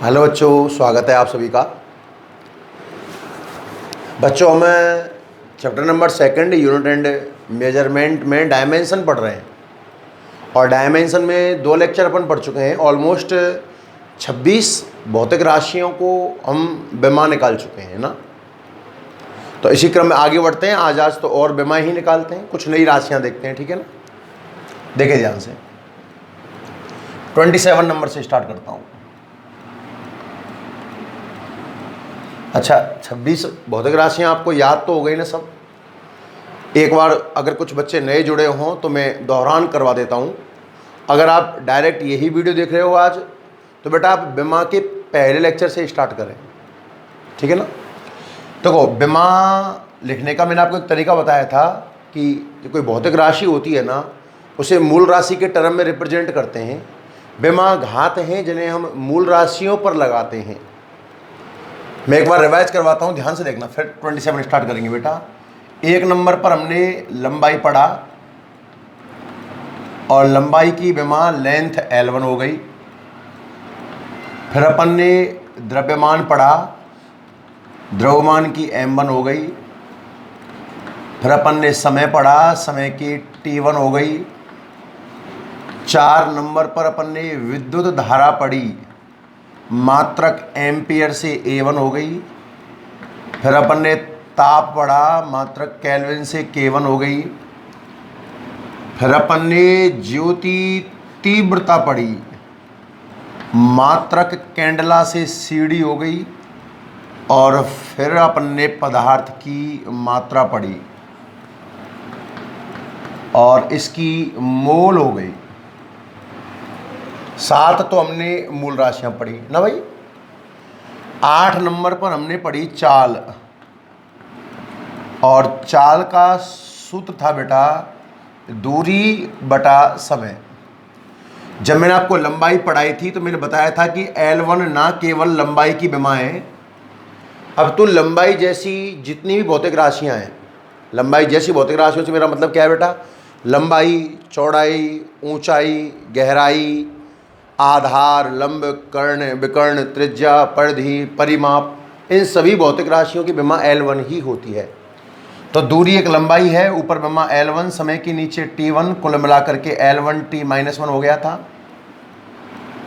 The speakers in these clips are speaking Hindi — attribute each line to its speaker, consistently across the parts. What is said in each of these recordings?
Speaker 1: हेलो बच्चों, स्वागत है आप सभी का। बच्चों, हमें chapter number 2 unit and measurement में डायमेंशन पढ़ रहे हैं और डायमेंशन में 2 लेक्चर अपन पढ़ चुके हैं। ऑलमोस्ट 26 भौतिक राशियों को हम बेमा निकाल चुके हैं ना। तो इसी क्रम में आगे बढ़ते हैं। आज तो और बेमा ही निकालते हैं, कुछ नई राशियां देखते हैं, ठीक है ना। देखिए ध्यान से, 27 नंबर से स्टार्ट करता हूँ। अच्छा, 26 भौतिक राशियाँ आपको याद तो हो गई ना सब। एक बार अगर कुछ बच्चे नए जुड़े हों तो मैं दोहरान करवा देता हूँ। अगर आप डायरेक्ट यही वीडियो देख रहे हो आज, तो बेटा आप बेमा के पहले लेक्चर से स्टार्ट करें, ठीक है ना। देखो, बेमा लिखने का मैंने आपको एक तरीका बताया था कि जो कोई भौतिक राशि होती है ना, उसे मूल राशि के टर्म में रिप्रेजेंट करते हैं। बेमा घात हैं जिन्हें हम मूल राशियों पर लगाते हैं। मैं एक बार रिवाइज करवाता हूँ, ध्यान से देखना, फिर 27 स्टार्ट करेंगे बेटा। 1 नंबर पर हमने लंबाई पढ़ा और लंबाई की बेमा लेंथ L1 हो गई। फिर अपन ने द्रव्यमान पढ़ा, द्रव्यमान की M1 हो गई। फिर अपन ने समय पढ़ा, समय की T1 हो गई। 4 नंबर पर अपन ने विद्युत धारा पढ़ी, मात्रक एम्पियर से A1 हो गई। फिर अपन ने ताप पढ़ा, मात्रक केल्विन से K1 हो गई। फिर अपन ने ज्योति तीव्रता पढ़ी, मात्रक कैंडला से CD हो गई। और फिर अपन ने पदार्थ की मात्रा पढ़ी और इसकी मोल हो गई। 7 तो हमने मूल राशियां पढ़ी ना भाई। 8 नंबर पर हमने पढ़ी चाल, और चाल का सूत्र था बेटा दूरी बटा समय। जब मैंने आपको लंबाई पढ़ाई थी तो मैंने बताया था कि L1 ना केवल लंबाई की बेमा है। अब तो लंबाई जैसी जितनी भी भौतिक राशियां हैं, लंबाई जैसी भौतिक राशियों से मेरा मतलब क्या है बेटा? लंबाई, चौड़ाई, ऊंचाई, गहराई, आधार, लंब, कर्ण, विकर्ण, त्रिज्या, परिधि, परिमाप, इन सभी भौतिक राशियों की बेमा L1 ही होती है। तो दूरी एक लंबाई है, ऊपर बेमा L1, समय के नीचे T1, कुल मिलाकर के L1 T-1 हो गया था।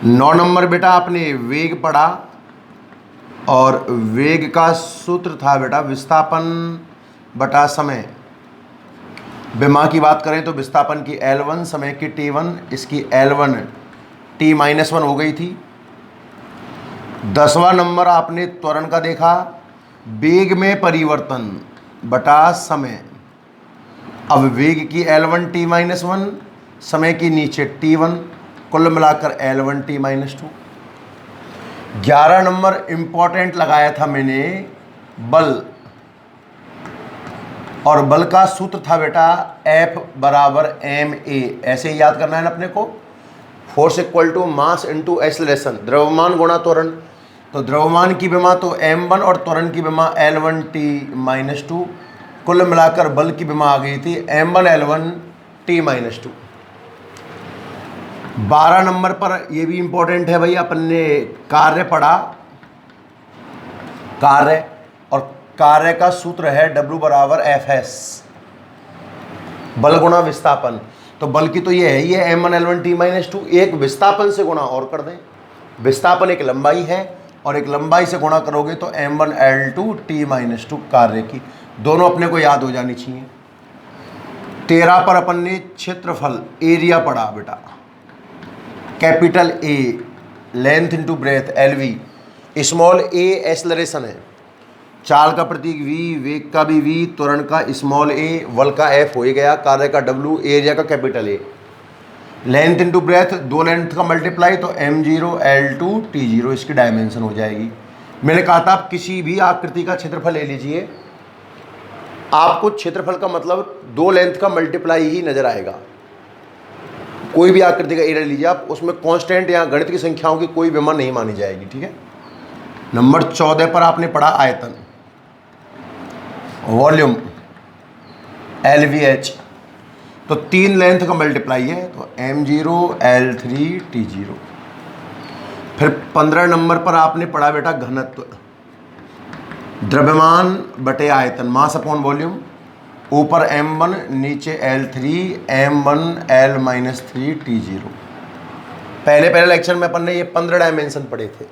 Speaker 1: 9 नंबर बेटा आपने वेग पढ़ा और वेग का सूत्र था बेटा विस्थापन बटा समय। बेमा की बात करें तो विस्थापन की L1, समय की T1, इसकी L1 T-1 हो गई थी। 10वां नंबर आपने त्वरण का देखा, वेग में परिवर्तन बटा समय। अब वेग की L1 T-1, समय की नीचे T1, कुल मिलाकर L1 T-2। 11 नंबर इंपॉर्टेंट लगाया था मैंने बल, और बल का सूत्र था बेटा F बराबर ma। ऐसे ही याद करना है ना अपने को। Force equal to mass into acceleration, द्रव्यमान गुणा त्वरण। तो द्रव्यमान की बेमा तो M1 और त्वरण की बेमा L1 T-2, कुल मिलाकर बल की बेमा आ गई थी M1 L1 T-2। 12 नंबर पर ये भी इंपॉर्टेंट है भाई, अपन ने कार्य पढ़ा, कार्य, और कार्य का सूत्र है W बराबर Fs, बल गुणा विस्थापन। तो बल की तो ये है, ये M1 L1 T-2, एक विस्थापन से गुणा और कर दें। विस्थापन एक लंबाई है और एक लंबाई से गुणा करोगे तो M1 L2 T-2 कार्य की, दोनों अपने को याद हो जानी चाहिए। 13 पर अपन ने क्षेत्रफल एरिया पढ़ा बेटा, capital A length into breadth LV, small a acceleration है। चाल का प्रतीक v, वेग का भी v, त्वरण का स्मॉल a, बल का f हो ही गया, कार्य का w, एरिया का capital A, length into breadth, दो लेंथ का मल्टीप्लाई तो m0 L2 T0 इसकी डायमेंशन हो जाएगी। मैंने कहा था आप किसी भी आकृति का क्षेत्रफल ले लीजिए, आपको क्षेत्रफल का मतलब दो लेंथ का मल्टीप्लाई ही नजर आएगा। कोई भी आकृति का एरिया लीजिए आप, उसमें कांस्टेंट या गणित की संख्याओं की कोई विमा नहीं मानी जाएगी, ठीक है। नंबर 14 पर आपने पढ़ा आयतन, वॉल्यूम LVH, तो तीन लेंथ का मल्टीप्लाई है तो m0 L3 T0। फिर 15 नंबर पर आपने पढ़ा बेटा घनत्व, द्रव्यमान बटे आयतन, मास अपॉन वॉल्यूम, ऊपर m1 नीचे L3 m1 L-3 T0। पहले लेक्चर में अपन ने ये 15 डायमेंशन पढ़े थे,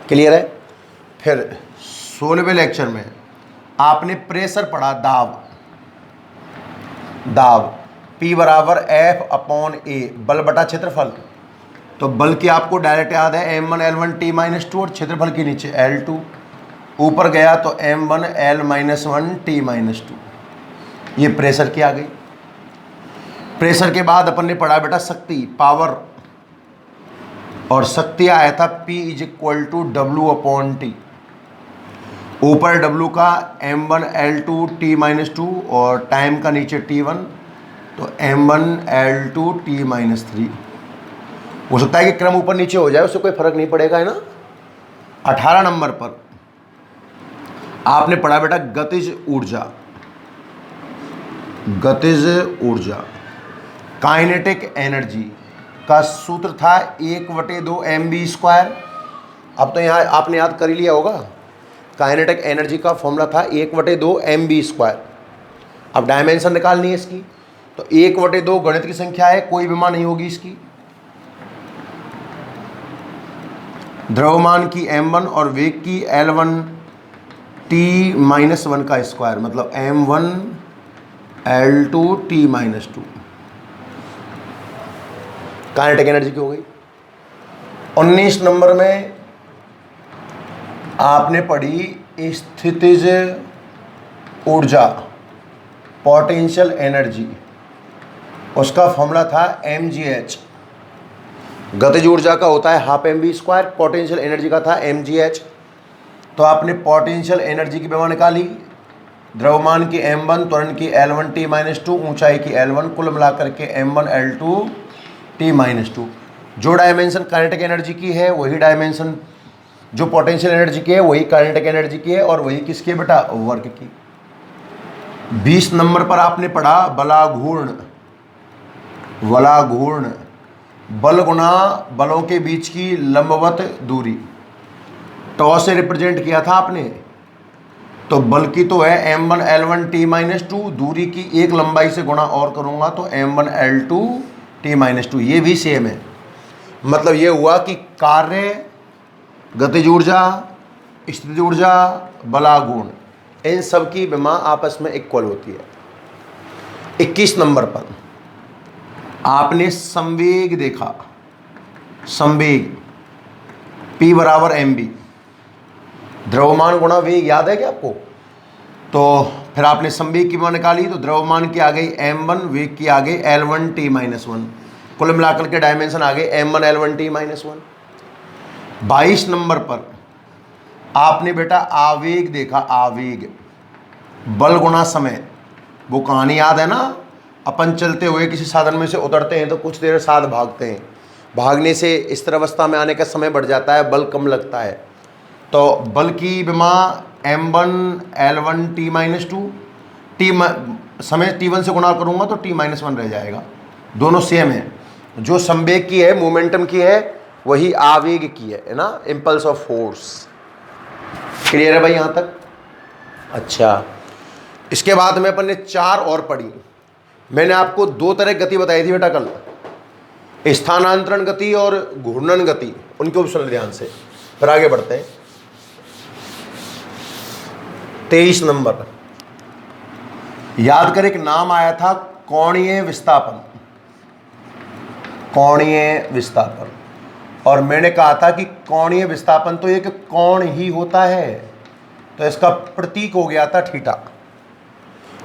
Speaker 1: क्लियर है। फिर 16वें लेक्चर में आपने प्रेशर पढ़ा, दाब P बराबर F अपॉन A, बल बटा क्षेत्रफल। तो बल की आपको डायरेक्ट याद है m1 L1 T-2 और क्षेत्रफल के नीचे L2, ऊपर गया तो m1 L-1 T-2, ये प्रेशर की आ गई। प्रेशर के बाद अपन ने पढ़ा बेटा शक्ति, पावर, और शक्ति आया था P = W अपॉन T, ऊपर W का m1 L2 T-2 और टाइम का नीचे T1 तो m1 L2 T-3। हो सकता है कि क्रम ऊपर नीचे हो जाए, उससे कोई फर्क नहीं पड़ेगा, है ना। 18 नंबर पर आपने पढ़ा बेटा गतिज ऊर्जा, काइनेटिक एनर्जी का सूत्र था 1/2 mv²। अब तो यहाँ आपने याद कर ही लिया होगा, काइनेटिक एनर्जी का फॉर्मूला था 1/2 mv²। अब डायमेंशन निकालनी है इसकी, तो 1/2 गणित की संख्या है, कोई विमा नहीं होगी इसकी। द्रव्यमान की m1 और वेग की L1 T-1 का स्क्वायर, मतलब m1 L2 T-2, kinetic energy की हो गई। 19 नंबर में आपने पढ़ी स्थितिज ऊर्जा, पोटेंशियल एनर्जी, उसका फॉर्मूला था mgh। गतिज ऊर्जा का होता है ½ mv², पोटेंशियल एनर्जी का था mgh। तो आपने पोटेंशियल एनर्जी की विमा निकाली, द्रव्यमान की m1, त्वरण की L1 T-2, ऊंचाई की L1, कुल मिलाकर के m1 L2 T-2। जो डायमेंशन काइनेटिक एनर्जी की है वही डायमेंशन जो पोटेंशियल एनर्जी की है वही काइनेटिक एनर्जी की है, और वही किसकी है बेटा, वर्क की। 20 नंबर पर आपने पढ़ा बलाघूर्ण, बल गुना बलों के बीच की लंबवत दूरी, टॉ से रिप्रेजेंट किया था आपने। तो बल की तो है m1 L1 T-2, दूरी की एक लंबाई से गुणा और करूंगा तो m1 L2 T-2, ये भी सेम है। मतलब ये हुआ कि कार्य, गतिज ऊर्जा, स्थितिज ऊर्जा, बलाघूर्ण, इन सब की विमा आपस में इक्वल होती है। 21 नंबर पर आपने संवेग देखा, संवेग P बराबर mv, द्रव्यमान गुणा वेग, याद है क्या आपको। तो फिर आपने संवेग की विमा निकाली, तो द्रव्यमान की आ गई m1, वेग की आ गई L1 T-1, कुल मिलाकर के डायमेंशन आ गए m1 L1 T-1। 22 नंबर पर आपने बेटा आवेग देखा, आवेग, बल गुणा समय। वो कहानी याद है ना, अपन चलते हुए किसी साधन में से उतरते हैं तो कुछ देर साथ भागते हैं, भागने से स्थिर अवस्था में आने का समय बढ़ जाता है, बल कम लगता है। तो बल की विमा m1 L1 T-2, समय T1 से गुणा करूंगा तो T-1 रह जाएगा, दोनों सेम है। जो संवेग की है, मोमेंटम की है, वही आवेग की है ना, इम्पल्स ऑफ फोर्स। क्लियर है भाई यहाँ तक। अच्छा, इसके बाद में अपन ने 4 और पढ़ी। मैंने आपको 2 तरह गति बताई थी बेटा कल, स्थानांतरण गति और घूर्णन गति, उनके ऑप्शन ध्यान से। फिर आगे बढ़ते हैं। 23 नंबर याद कर, एक नाम आया था कोणीय विस्थापन, कोणीय विस्थापन। और मैंने कहा था कि कोणीय विस्थापन तो एक कोण ही होता है, तो इसका प्रतीक हो गया था थीटा।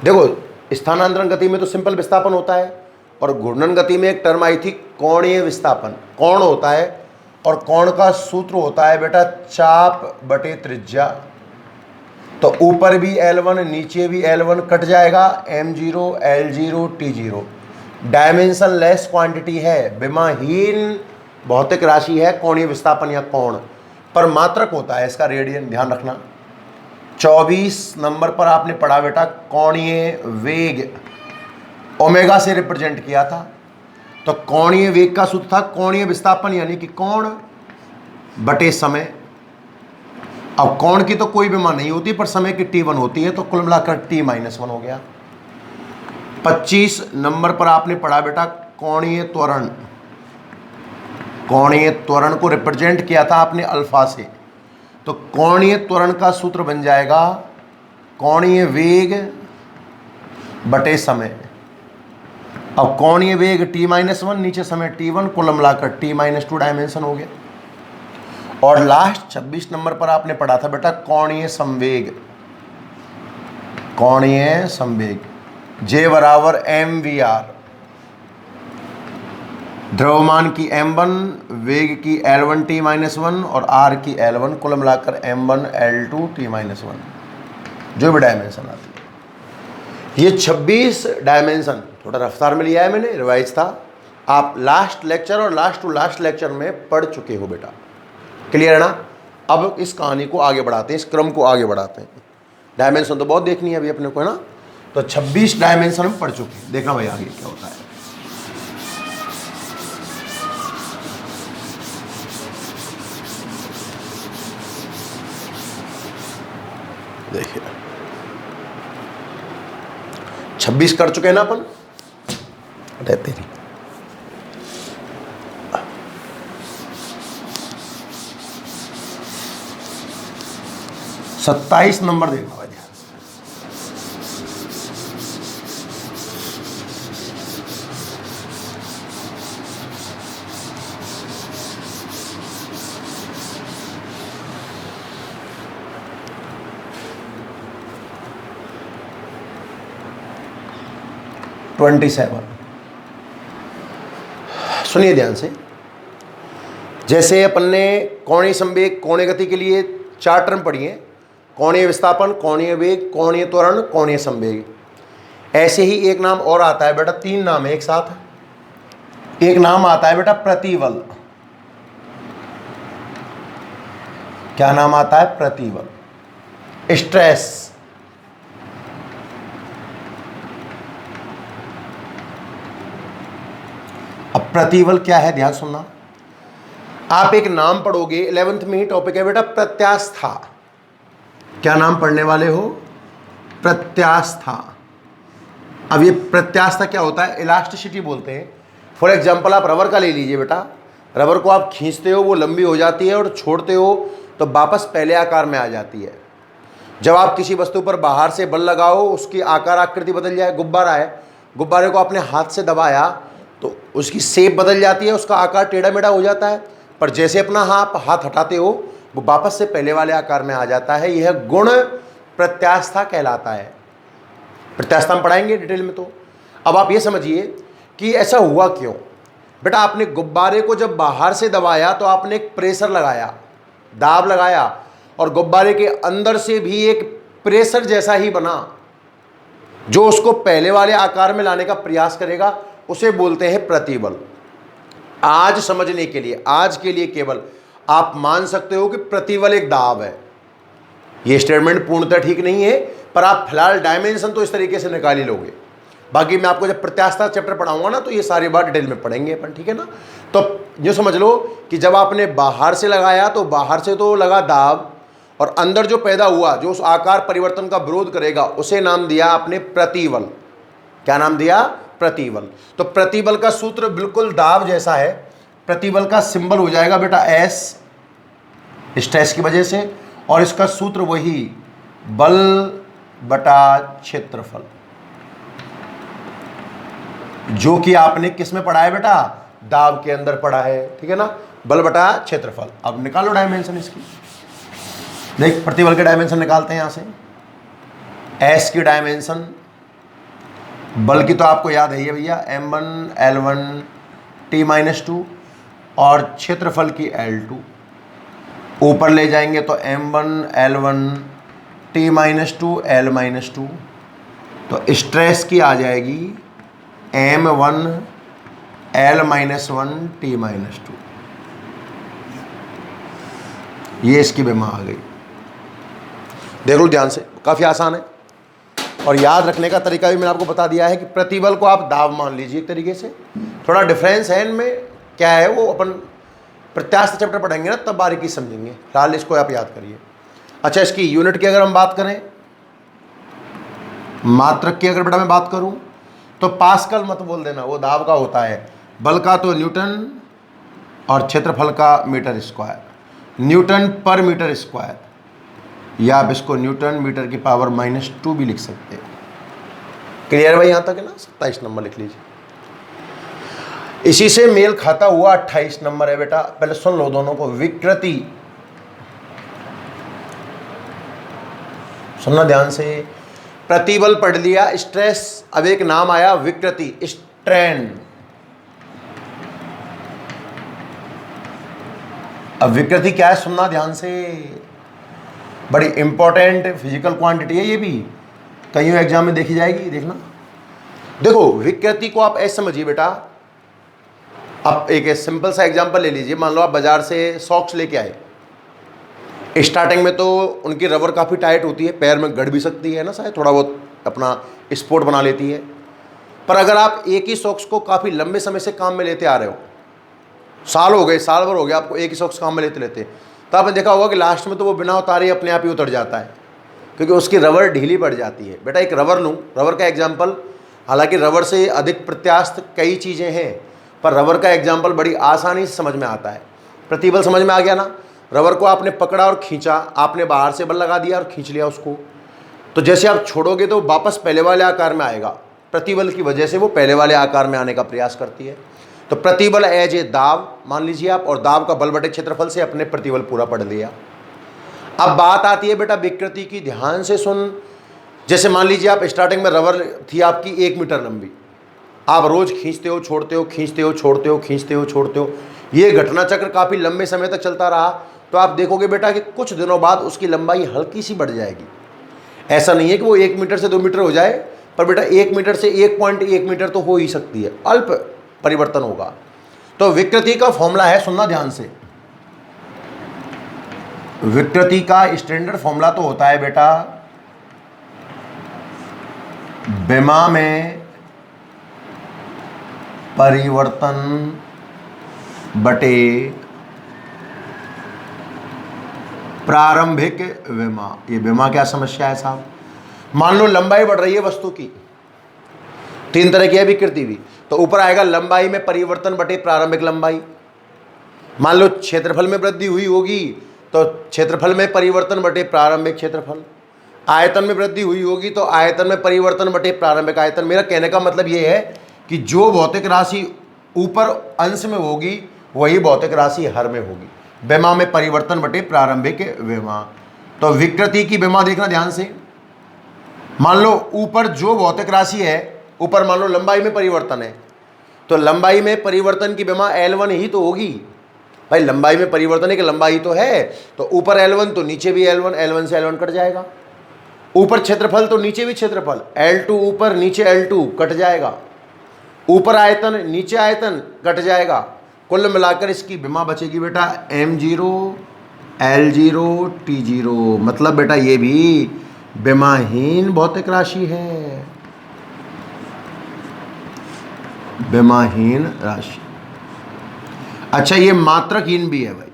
Speaker 1: देखो स्थानांतरण गति में तो सिंपल विस्थापन होता है, और घूर्णन गति में एक टर्म आई थी कोणीय विस्थापन। कोण होता है, और कोण का सूत्र होता है बेटा चाप बटे त्रिज्या। तो ऊपर भी L1 नीचे भी L1 कट जाएगा, m0 L0 T0। Dimension less quantity है, विमाहीन भौतिक राशि है कोणीय विस्थापन या कोण, पर मात्रक होता है इसका रेडियन, ध्यान रखना। 24 नंबर पर आपने पढ़ा बेटा कोणीय वेग ओमेगा से रिप्रेजेंट किया था। तो कोणीय वेग का सूत्र था कोणीय विस्थापन यानी कि कोण बटे समय। अब कोण की तो कोई विमा नहीं होती, पर समय की T1 होती है, तो कुल मिलाकर T-1 हो गया। 25 नंबर पर आपने पढ़ा बेटा कोणीय त्वरण। कोणीय त्वरण को रिप्रेजेंट किया था आपने अल्फा से, तो कोणीय त्वरण का सूत्र बन जाएगा कोणीय वेग बटे समय। अब कोणीय वेग T-1, नीचे समय T1, कुल मिलाकर T-2 डायमेंशन हो गया। और लास्ट 26 नंबर पर आपने पढ़ा था बेटा कोणीय संवेग। कोणीय संवेग J बराबर mvr, द्रव्यमान की m1, वेग की L1 T-1 और r की L1, कुल मिलाकर m1 L2 T-1, जो भी डायमेंशन आती है। ये 26 डायमेंशन थोड़ा रफ्तार में लिया है मैंने, रिवाइज था। आप लास्ट लेक्चर और लास्ट टू लास्ट लेक्चर में पढ़ चुके हो बेटा, क्लियर है ना। अब इस कहानी को आगे बढ़ाते हैं, इस क्रम को आगे बढ़ाते हैं। डायमेंशन तो बहुत देखनी है अभी अपने को, है ना। तो 26 डायमेंशन हम पढ़ चुके हैं, देखना भाई आगे क्या होता है। देखिए 26 कर चुके हैं ना अपन, रहते नहीं। 27 नंबर देखना भाई। ट्वेंटी 27 सुनिए ध्यान से। जैसे अपन ने कोणीय संवेग कोणीय गति के लिए 4 टर्म पढ़ी हैं, कोणीय विस्थापन, कोणीय वेग, कोणीय त्वरण, कोणीय संवेग। ऐसे ही एक नाम और आता है बेटा, 3 नाम है एक साथ। एक नाम आता है बेटा प्रतिबल। क्या नाम आता है? प्रतिबल, स्ट्रेस। अब प्रतिबल क्या है, ध्यान सुनना। आप एक नाम पढ़ोगे 11th में ही, टॉपिक है बेटा प्रत्यास्था। क्या नाम पढ़ने वाले हो? प्रत्यास्था। अब ये प्रत्यास्था क्या होता है? इलास्टिसिटी बोलते हैं। फॉर एग्जाम्पल आप रबर का ले लीजिए बेटा, रबर को आप खींचते हो वो लंबी हो जाती है, और छोड़ते हो तो वापस पहले आकार में आ जाती है। जब आप किसी वस्तु पर बाहर से बल लगाओ, उसकी आकार आकृति बदल जाए। गुब्बारा है, गुब्बारे को आपने हाथ से दबाया तो उसकी शेप बदल जाती है, उसका आकार टेढ़ा मेढ़ा हो जाता है, पर जैसे अपना हाथ हटाते हो वो वापस से पहले वाले आकार में आ जाता है। यह गुण प्रत्यास्था कहलाता है। प्रत्यास्था हम पढ़ाएंगे डिटेल में। तो अब आप ये समझिए कि ऐसा हुआ क्यों। बेटा आपने गुब्बारे को जब बाहर से दबाया तो आपने एक प्रेशर लगाया, दाब लगाया, और गुब्बारे के अंदर से भी एक प्रेशर जैसा ही बना जो उसको पहले वाले आकार में लाने का प्रयास करेगा, उसे बोलते हैं प्रतिबल। आज समझने के लिए, आज के लिए केवल आप मान सकते हो कि प्रतिबल एक दाब है। ये स्टेटमेंट पूर्णतः ठीक नहीं है, पर आप फिलहाल डायमेंशन तो इस तरीके से निकाल ही लोगे। बाकी मैं आपको जब प्रत्यास्था चैप्टर पढ़ाऊंगा ना, तो ये सारी बात डिटेल में पढ़ेंगे अपन, ठीक है ना। तो ये समझ लो कि जब आपने बाहर से लगाया तो बाहर से तो लगा दाब, और अंदर जो पैदा हुआ, जो उस आकार परिवर्तन का विरोध करेगा, उसे नाम दिया आपने प्रतिबल। क्या नाम दिया? प्रतिबल। तो प्रतिबल का सूत्र बिल्कुल दाब जैसा है। प्रतिबल का सिंबल हो जाएगा बेटा एस, स्ट्रेस की वजह से, और इसका सूत्र वही बल बटा क्षेत्रफल, जो कि आपने किस में पढ़ा है बेटा? दाब के अंदर पढ़ा है, ठीक है ना। बल बटा क्षेत्रफल। अब निकालो डायमेंशन इसकी। देख प्रतिबल के डायमेंशन निकालते हैं यहाँ से। एस की डायमेंशन बल की तो आपको याद है ये भैया, m1 L1 T-2 और क्षेत्रफल की L2। ऊपर ले जाएंगे तो m1 L1 T-2 L-2। तो स्ट्रेस की आ जाएगी m1 L-1 T-2। ये इसकी बेमा आ गई। देख लो ध्यान से, काफ़ी आसान है। और याद रखने का तरीका भी मैंने आपको बता दिया है कि प्रतिबल को आप दाब मान लीजिए एक तरीके से। थोड़ा डिफरेंस है इनमें, क्या है वो अपन प्रत्यास्थ चैप्टर पढ़ेंगे ना तब बारीकी समझेंगे, फिलहाल इसको आप याद करिए। अच्छा, इसकी यूनिट की अगर हम बात करें, मात्रक की अगर बेटा मैं बात करूं तो पास्कल मत बोल देना, वो दाब का होता है। बल का तो न्यूटन और क्षेत्रफल का मीटर स्क्वायर, न्यूटन पर मीटर स्क्वायर, या आप इसको न्यूटन मीटर की पावर -2 भी लिख सकते हैं। क्लियर भाई यहाँ तक है ना? 27 नंबर लिख लीजिए। इसी से मेल खाता हुआ 28 नंबर है बेटा, पहले सुन लो दोनों को। विकृति, सुनना ध्यान से। प्रतिबल पढ़ लिया, स्ट्रेस, अब एक नाम आया विकृति, स्ट्रेन। अब विकृति क्या है सुनना ध्यान से, बड़ी इंपॉर्टेंट फिजिकल क्वांटिटी है ये भी, कई एग्जाम में देखी जाएगी, देखना। देखो विकृति को आप ऐसे समझिए बेटा, आप एक सिंपल सा एग्जांपल ले लीजिए। मान लो आप बाजार से सॉक्स लेके आए, स्टार्टिंग में तो उनकी रबर काफ़ी टाइट होती है, पैर में गड़ भी सकती है ना, शायद थोड़ा बहुत अपना स्पोर्ट बना लेती है। पर अगर आप एक ही सॉक्स को काफ़ी लंबे समय से काम में लेते आ रहे हो, साल हो गए, साल भर हो गया आपको एक ही सॉक्स काम में लेते लेते, तो आपने देखा होगा कि लास्ट में तो वो बिना उतारे अपने आप ही उतर जाता है, क्योंकि उसकी रबर ढीली पड़ जाती है। बेटा एक रबर लूँ, रबर का एग्जाम्पल, हालांकि रबर से अधिक प्रत्यास्थ कई चीज़ें हैं, पर रबर का एग्जाम्पल बड़ी आसानी से समझ में आता है। प्रतिबल समझ में आ गया ना? रबर को आपने पकड़ा और खींचा, आपने बाहर से बल लगा दिया और खींच लिया उसको, तो जैसे आप छोड़ोगे तो वापस पहले वाले आकार में आएगा। प्रतिबल की वजह से वो पहले वाले आकार में आने का प्रयास करती है। तो प्रतिबल एज ए दाब मान लीजिए आप, और दाब का बल बटे क्षेत्रफल से अपने प्रतिबल पूरा पढ़ लिया। अब बात आती है बेटा विकृति की, ध्यान से सुन। जैसे मान लीजिए आप स्टार्टिंग में रबर थी आपकी 1 मीटर लंबी, आप रोज खींचते हो छोड़ते हो, खींचते हो छोड़ते हो, खींचते हो छोड़ते हो, ये घटना चक्र काफ़ी लंबे समय तक चलता रहा, तो आप देखोगे बेटा कि कुछ दिनों बाद उसकी लंबाई हल्की सी बढ़ जाएगी। ऐसा नहीं है कि वो 1 मीटर से 2 मीटर हो जाए, पर बेटा 1 मीटर से 1.1 मीटर तो हो ही सकती है, अल्प परिवर्तन होगा। तो विकृति का फॉर्मूला है, सुनना ध्यान से। विकृति का स्टैंडर्ड फॉर्मूला तो होता है बेटा बेमा में परिवर्तन बटे प्रारंभिक विमा। ये विमा क्या समस्या है साहब? मान लो लंबाई बढ़ रही है वस्तु की, 3 तरह की है विकृति भी, तो ऊपर आएगा लंबाई में परिवर्तन बटे प्रारंभिक लंबाई। मान लो क्षेत्रफल में वृद्धि हुई होगी तो क्षेत्रफल में परिवर्तन बटे प्रारंभिक क्षेत्रफल। आयतन में वृद्धि हुई होगी तो आयतन में परिवर्तन बटे प्रारंभिक आयतन। मेरा कहने का मतलब ये है कि जो भौतिक राशि ऊपर अंश में होगी वही भौतिक राशि हर में होगी। विमा में परिवर्तन बटे प्रारंभिक विमा। तो विकृति की विमा देखना ध्यान से। मान लो ऊपर जो भौतिक राशि है, ऊपर मान लो लंबाई में परिवर्तन है, तो लंबाई में परिवर्तन की विमा L1 ही तो होगी भाई। लंबाई में परिवर्तन है कि लंबाई तो है, तो ऊपर L1 तो नीचे भी L1, L1 से L1 कट जाएगा। ऊपर क्षेत्रफल तो नीचे भी क्षेत्रफल, L2 ऊपर नीचे L2 कट जाएगा। ऊपर आयतन नीचे आयतन कट जाएगा। कुल मिलाकर इसकी विमा बचेगी बेटा M0 L0 T0। मतलब बेटा ये भी विमाहीन भौतिक राशि है, विमाहीन राशि। अच्छा ये मात्रकहीन भी है भाई।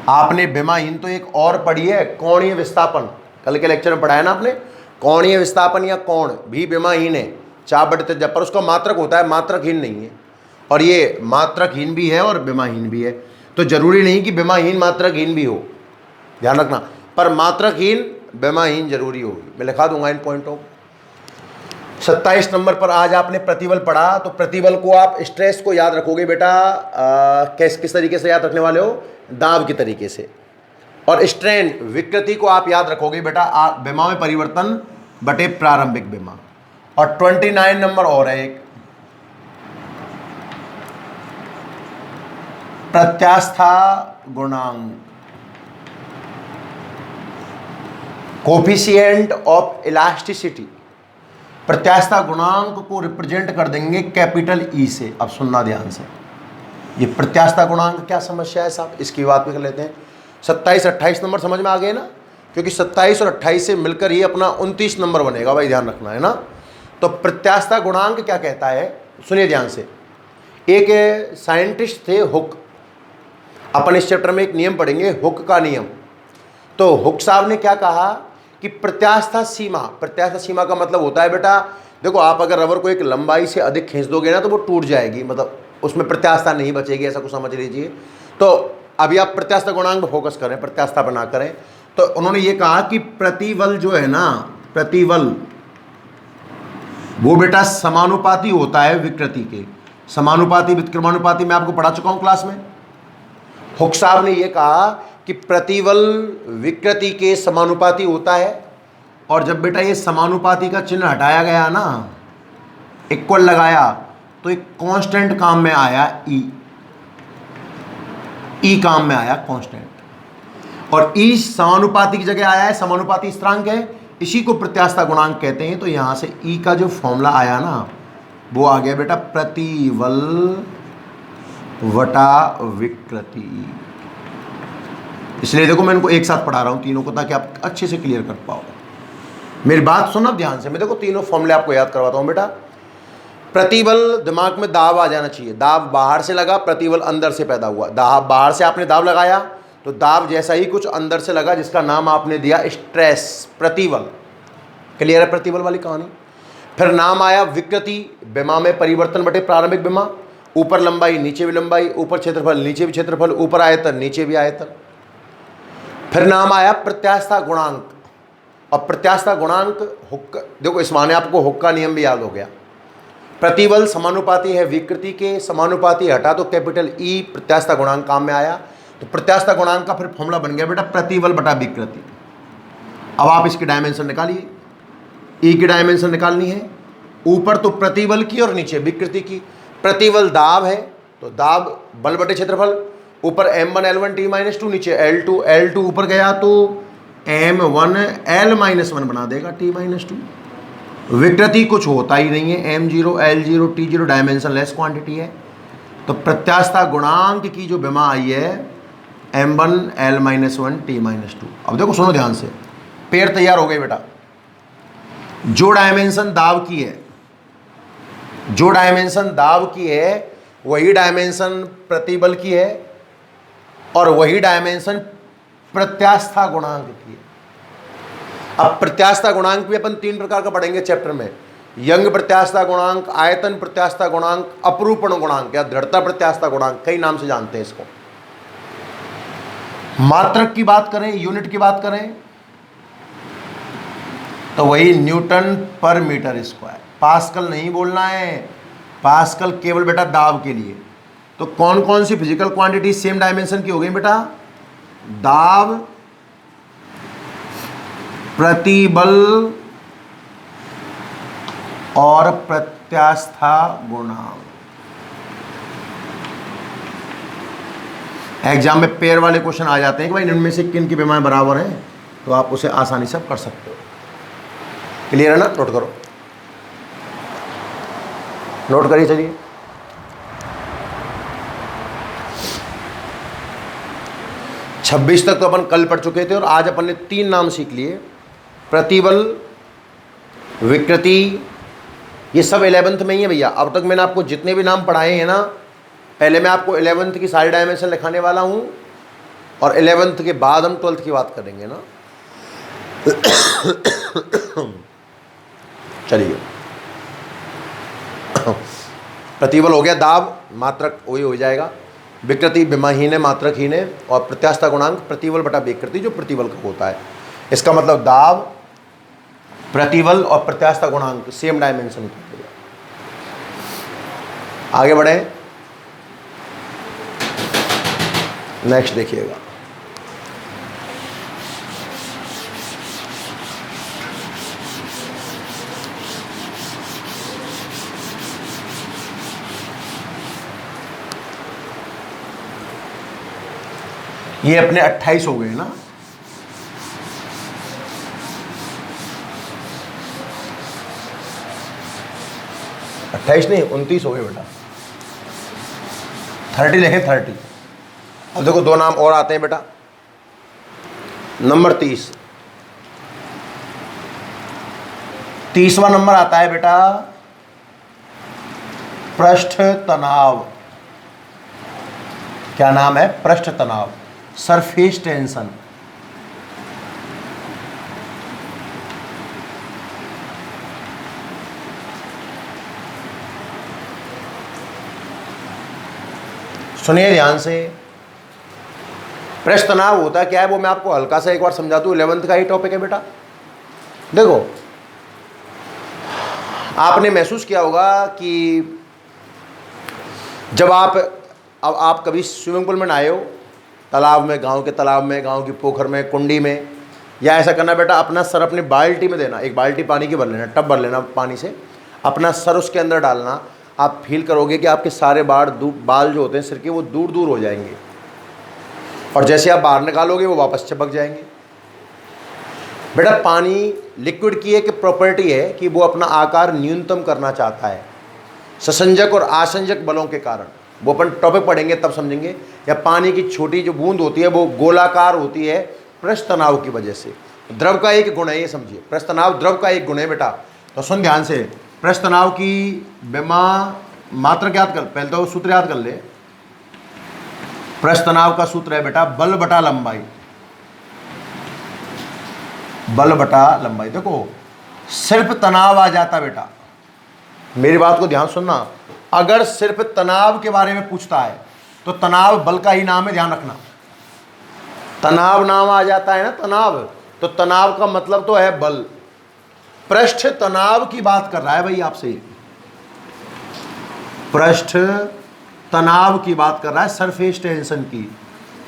Speaker 1: आपने विमाहीन तो एक और पढ़ी है, कोणीय विस्थापन, कल के लेक्चर में पढ़ाया ना आपने। कोणीय विस्थापन या कोण भी विमाहीन है, 4/3, पर उसका मात्रक होता है, मात्रकहीन नहीं है। और ये मात्रकहीन भी है और विमाहीन भी है, तो जरूरी नहीं कि विमाहीन मात्रकहीन भी हो, ध्यान रखना। पर मात्रकहीन विमाहीन जरूरी होगी, मैं लिखा दूंगा इन पॉइंटों। 27 नंबर पर आज आपने प्रतिबल पढ़ा, तो प्रतिबल को आप स्ट्रेस को याद रखोगे बेटा, किस तरीके से याद रखने वाले हो, दाब के तरीके से। और स्ट्रेन विकृति को आप याद रखोगे बेटा विमा में परिवर्तन बटे प्रारंभिक विमा। और 29 नंबर और है एक, प्रत्यास्था गुणांक, कोफिशिएंट ऑफ इलास्टिसिटी। प्रत्यास्था गुणांक को रिप्रेजेंट कर देंगे कैपिटल ई से। अब सुनना ध्यान से, ये प्रत्यास्था गुणांक क्या समस्या है साहब, इसकी बात भी कर लेते हैं। 27 28 नंबर समझ में आ गए ना, क्योंकि 27 और 28 से मिलकर ही अपना 29 नंबर बनेगा भाई, ध्यान रखना है ना। तो प्रत्यास्था गुणांक क्या कहता है, सुनिए ध्यान से। एक साइंटिस्ट थे हुक, अपन इस चैप्टर में एक नियम पढ़ेंगे हुक का नियम। तो हुक साहब ने क्या कहा कि प्रत्यास्था सीमा का मतलब होता है बेटा, देखो आप अगर रबर को एक लंबाई से अधिक खींच दोगे ना तो वो टूट जाएगी, मतलब उसमें प्रत्यास्था नहीं बचेगी, ऐसा कुछ समझ लीजिए। तो अभी आप प्रत्यास्था गुणांक पर फोकस करें, प्रत्यास्था पर ना करें। तो उन्होंने ये कहा कि प्रतिबल जो है ना, प्रतिबल वो बेटा समानुपाती होता है विकृति के, समानुपाती विक्रमानुपाती मैं आपको पढ़ा चुका हूं क्लास में। हुक साहब ने ये कहा कि प्रतिबल विकृति के समानुपाती होता है, और जब बेटा ये समानुपाती का चिन्ह हटाया गया ना, इक्वल लगाया, तो एक कांस्टेंट काम में आया ई काम में आया कांस्टेंट, और ई समानुपाती की जगह आया है, समानुपाती स्थिरांक है, इसी को प्रत्यास्था गुणांक कहते हैं। तो यहां से ई का जो फॉर्मूला आया ना, वो आ गया बेटा प्रतिबल वटा विकृति। इसलिए देखो मैं इनको एक साथ पढ़ा रहा हूं तीनों को, ताकि आप अच्छे से क्लियर कर पाओ। मेरी बात सुनो ध्यान से, मैं देखो तीनों फॉर्मूले आपको याद करवाता हूं बेटा। प्रतिबल, दिमाग में दाब आ जाना चाहिए, दाब बाहर से लगा, प्रतिबल अंदर से पैदा हुआ। दाब बाहर से आपने दाब लगाया, तो दाब जैसा ही कुछ अंदर से लगा, जिसका नाम आपने दिया स्ट्रेस, प्रतिबल। क्लियर है प्रतिबल वाली कहानी। फिर नाम आया विकृति, विमा में परिवर्तन बटे प्रारंभिक विमा। ऊपर लंबाई नीचे भी लंबाई, ऊपर क्षेत्रफल नीचे भी क्षेत्रफल, ऊपर आयतन नीचे भी आयतन। फिर नाम आया प्रत्यास्था गुणांक, और प्रत्यास्था गुणांक हुक, देखो इस माने आपको हुक का नियम भी याद हो गया। प्रतिबल समानुपाती है विकृति के, समानुपाती हटा तो कैपिटल ई, प्रत्यास्था गुणांक काम में आया। तो प्रत्यास्था गुणांक का फिर फॉर्मूला बन गया बेटा प्रतिबल बटा विकृति। अब आप इसकी डायमेंशन निकालिए, ई की डायमेंशन निकालनी है, ऊपर तो प्रतिबल की और नीचे विकृति की। प्रतिबल दाब है तो दाब बल बटे क्षेत्रफल, ऊपर m1 L1 T-2, नीचे L2 ऊपर गया तो m1 L-1 बना देगा T-2। विकृति कुछ होता ही नहीं है, m0 L0 T0 dimension less quantity है। तो प्रत्यास्था गुणांक की जो विमा आई है m1 L-1 T-2। अब देखो सुनो ध्यान से, पेड़ तैयार हो गए बेटा। जो डायमेंशन दाब की है, जो डायमेंशन दाब की है वही डायमेंशन प्रतिबल की है, और वही डायमेंशन प्रत्यास्था गुणांक की है। अब प्रत्यास्था गुणांक भी अपन 3 प्रकार का पढ़ेंगे चैप्टर में, यंग प्रत्यास्था गुणांक, आयतन प्रत्यास्था गुणांक, अपरूपण गुणांक या दृढ़ता प्रत्यास्था गुणांक, कई नाम से जानते हैं इसको। मात्रक की बात करें, यूनिट की बात करें, तो वही न्यूटन पर मीटर स्क्वायर। पास्कल नहीं बोलना है, पास्कल केवल बेटा दाब के लिए। तो कौन कौन सी फिजिकल क्वांटिटी सेम डायमेंशन की हो गई बेटा, दाब, प्रतिबल और प्रत्यास्था गुणांक। एग्जाम में पेयर वाले क्वेश्चन आ जाते हैं कि भाई इनमें से किन की विमाएं बराबर हैं, तो आप उसे आसानी से कर सकते हो। क्लियर है ना, नोट करो, नोट करिए। चलिए छब्बीस तक तो अपन कल पढ़ चुके थे, और आज अपन ने 3 नाम सीख लिए, प्रतिबल, विकृति, ये सब 11th में ही है भैया। अब तक मैंने आपको जितने भी नाम पढ़ाए हैं ना, पहले मैं आपको 11th की सारी डायमेंशन लिखाने वाला हूँ, और 11th के बाद हम 12th की बात करेंगे ना। चलिए, प्रतिबल हो गया दाब, मात्रक वही हो जाएगा, विकृति विमाहीन है, मात्रकहीन है, और प्रत्यास्था गुणांक प्रतिबल बटा विकृति जो प्रतिबल का होता है। इसका मतलब दाब, प्रतिबल और प्रत्यास्थता गुणांक सेम डायमेंशन के। आगे बढ़े, नेक्स्ट देखिएगा। ये अपने 28 हो गए ना, अट्ठाईस नहीं 29 हो गए बेटा, 30 लिखें 30। अब देखो दो नाम और आते हैं बेटा। नंबर 30वां नंबर आता है बेटा पृष्ठ तनाव। क्या नाम है? पृष्ठ तनाव, सरफेस टेंशन। सुनिए ध्यान से, पृष्ठ तनाव होता क्या है वो मैं आपको हल्का सा एक बार समझा दूं। 11th का ही टॉपिक है बेटा। देखो, आपने महसूस किया होगा कि जब आप कभी स्विमिंग पूल में नहाए हो, तालाब में, गांव के तालाब में, गांव की पोखर में, कुंडी में, या ऐसा करना बेटा, अपना सर अपनी बाल्टी में देना, एक बाल्टी पानी की भर लेना, टब भर लेना पानी से, अपना सर उसके अंदर डालना। आप फील करोगे कि आपके सारे बाल जो होते हैं सिर के वो दूर दूर हो जाएंगे, और जैसे आप बाहर निकालोगे वो वापस चिपक जाएंगे। बेटा पानी लिक्विड की एक प्रॉपर्टी है कि वो अपना आकार न्यूनतम करना चाहता है ससंजक और आसंजक बलों के कारण। वो अपन टॉपिक पढ़ेंगे तब समझेंगे। या पानी की छोटी जो बूंद होती है वो गोलाकार होती है पृष्ठ तनाव की वजह से। द्रव का एक गुण है, ये समझिए, पृष्ठ तनाव द्रव का एक गुण है बेटा। तो सुन ध्यान से, पृष्ठ तनाव की विमा मात्रक याद कर, पहले तो सूत्र याद कर ले। पृष्ठ तनाव का सूत्र है बेटा बल बटा लंबाई, बल बटा लंबाई। देखो सिर्फ तनाव आ जाता बेटा, मेरी बात को ध्यान सुनना, अगर सिर्फ तनाव के बारे में पूछता है तो तनाव बल का ही नाम है, ध्यान रखना। तनाव नाम आ जाता है ना, तनाव, तो तनाव का मतलब तो है बल। पृष्ठ तनाव की बात कर रहा है भाई आपसे, पृष्ठ तनाव की बात कर रहा है, सरफेस टेंशन की।